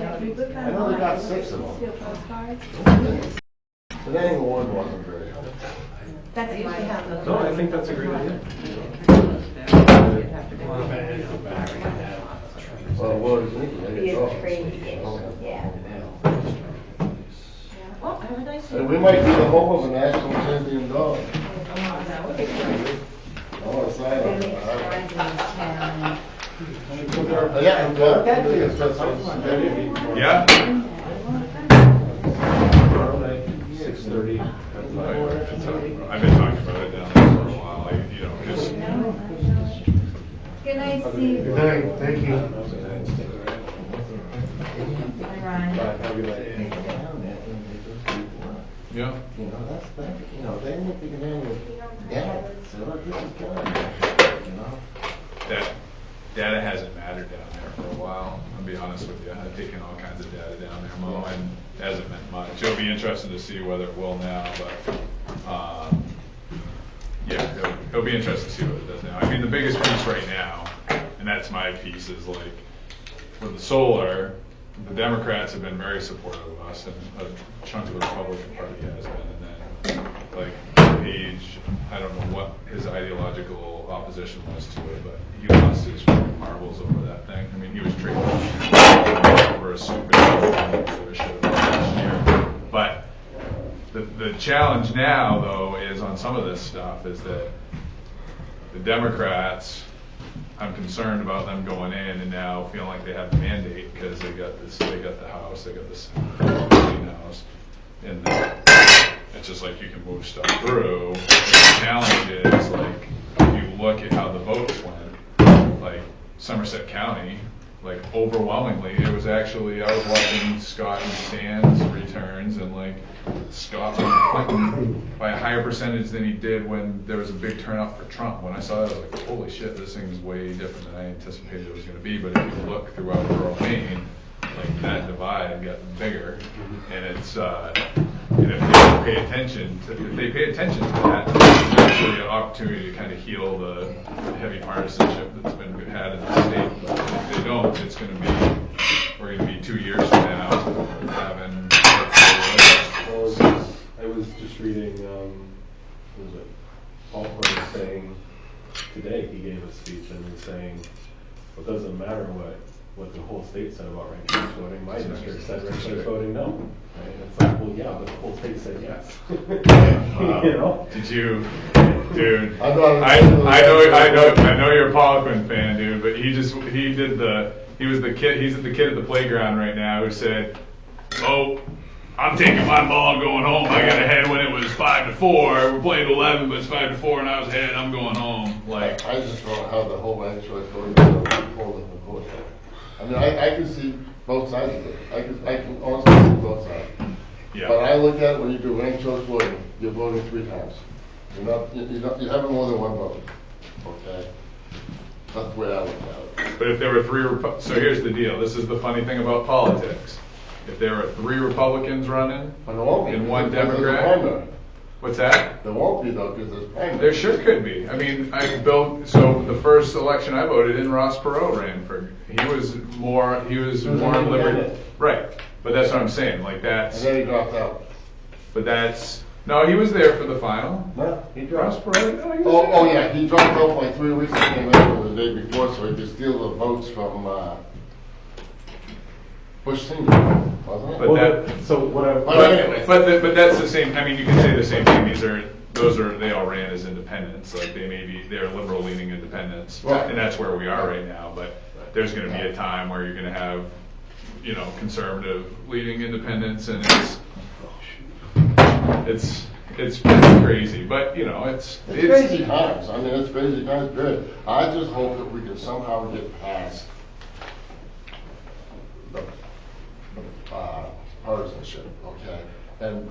I know they got 6 of them. But anyway, one wasn't very helpful. That's I used to my. have those. No, I think that's a great idea. You'd have to do Well, it. but in the back, you have trees. Well, what is it? There Be you a go. train station, yeah. Well, have a nice day. And we might be the home of a national champion dog. That would be great. I want to sign on Very that. surprising town. Yeah, yeah. Yeah? Tomorrow night, 6:30. I've been talking about it down there for a while, like, you know, just, Good night, Steve. Good night, thank you. Bye, Ron. Have a good night. yeah. You know, you know, they make the name yeah, so look, this is good, you know? That data hasn't mattered down there for a while, I'll be honest with you. I've taken all kinds of data down there, Mo, and it hasn't meant much. It'll be interesting to see whether it will now, but, yeah, it'll be interesting to see what it does now. I mean, the biggest piece right now, and that's my piece, is like, with the solar, the Democrats have been very supportive of us, and a chunk of the Republican Party has been, and then, like, Page, I don't know what his ideological opposition was to it, but he lost his marbles over that thing. I mean, he was trading over a stupid shit last year. But the challenge now, though, is on some of this stuff, is that the Democrats, I'm concerned about them going in and now feeling like they have a mandate because they got the House, they got this House, and it's just like you can move stuff through. The challenge is, like, if you look at how the votes went, like Somerset County, like overwhelmingly, it was actually, I was watching Scott and Stan's returns, and like Scott won Clinton by a higher percentage than he did when there was a big turnout for Trump. When I saw that, I was like, holy shit, this thing's way different than I anticipated it was going to be. But if you look throughout rural Maine, like that divide got bigger, and it's and if they pay attention to that, there's actually an opportunity to kind of heal the heavy partisanship that's been had in the state. But if they don't, it's going to be, we're going to be 2 years from now having. I was just reading, what was it, Paul Corey saying, today he gave a speech and was saying, well, it doesn't matter what the whole state said about ranked choice voting, my district said ranked choice voting no. Right? And it's like, well, yeah, but the whole state said yes. You know? Did you, dude? I'm not- I know you're a Poliquin fan, dude, but he's the kid at the playground right now who said, "Oh, I'm taking my ball and going home. I got ahead when it was 5-4. We're playing to 11, but it's 5-4, and I was ahead. I'm going home." Like, I just don't know how the whole ranked choice voting is holding the court. I mean, I can see both sides of it. I can honestly see both sides. yeah. But I look at it when you do ranked choice voting, you're voting 3 times. You're having more than one vote. Okay? That's the way I look at it. But if there were 3, so here's the deal. This is the funny thing about politics. If there are 3 Republicans running But there won't be. and 1 because there's a Democrat, primary. what's that? There won't be though, because there's primary. There sure could be. I mean, so the first election I voted in, Ross Perot ran for. He was more liberal. independent. Right. But that's what I'm saying. Like And that's. then he dropped out. But that's. No, he was there for the final. No, he Ross dropped. Perot. No, he was there. Oh yeah, he dropped out like 3 weeks and came back the day before, so he could steal the votes from Bush Senior, wasn't it? But that. So what I, But anyway. But that's the same. I mean, you can say the same thing. They all ran as independents. Like they're liberal leaning independents, Right. and that's where we are right now. But there's going to be a time where you're going to have, conservative leaning independents, and it's crazy. But It's crazy times. I mean, it's crazy times, good. I just hope that we can somehow get past the partisanship, okay? And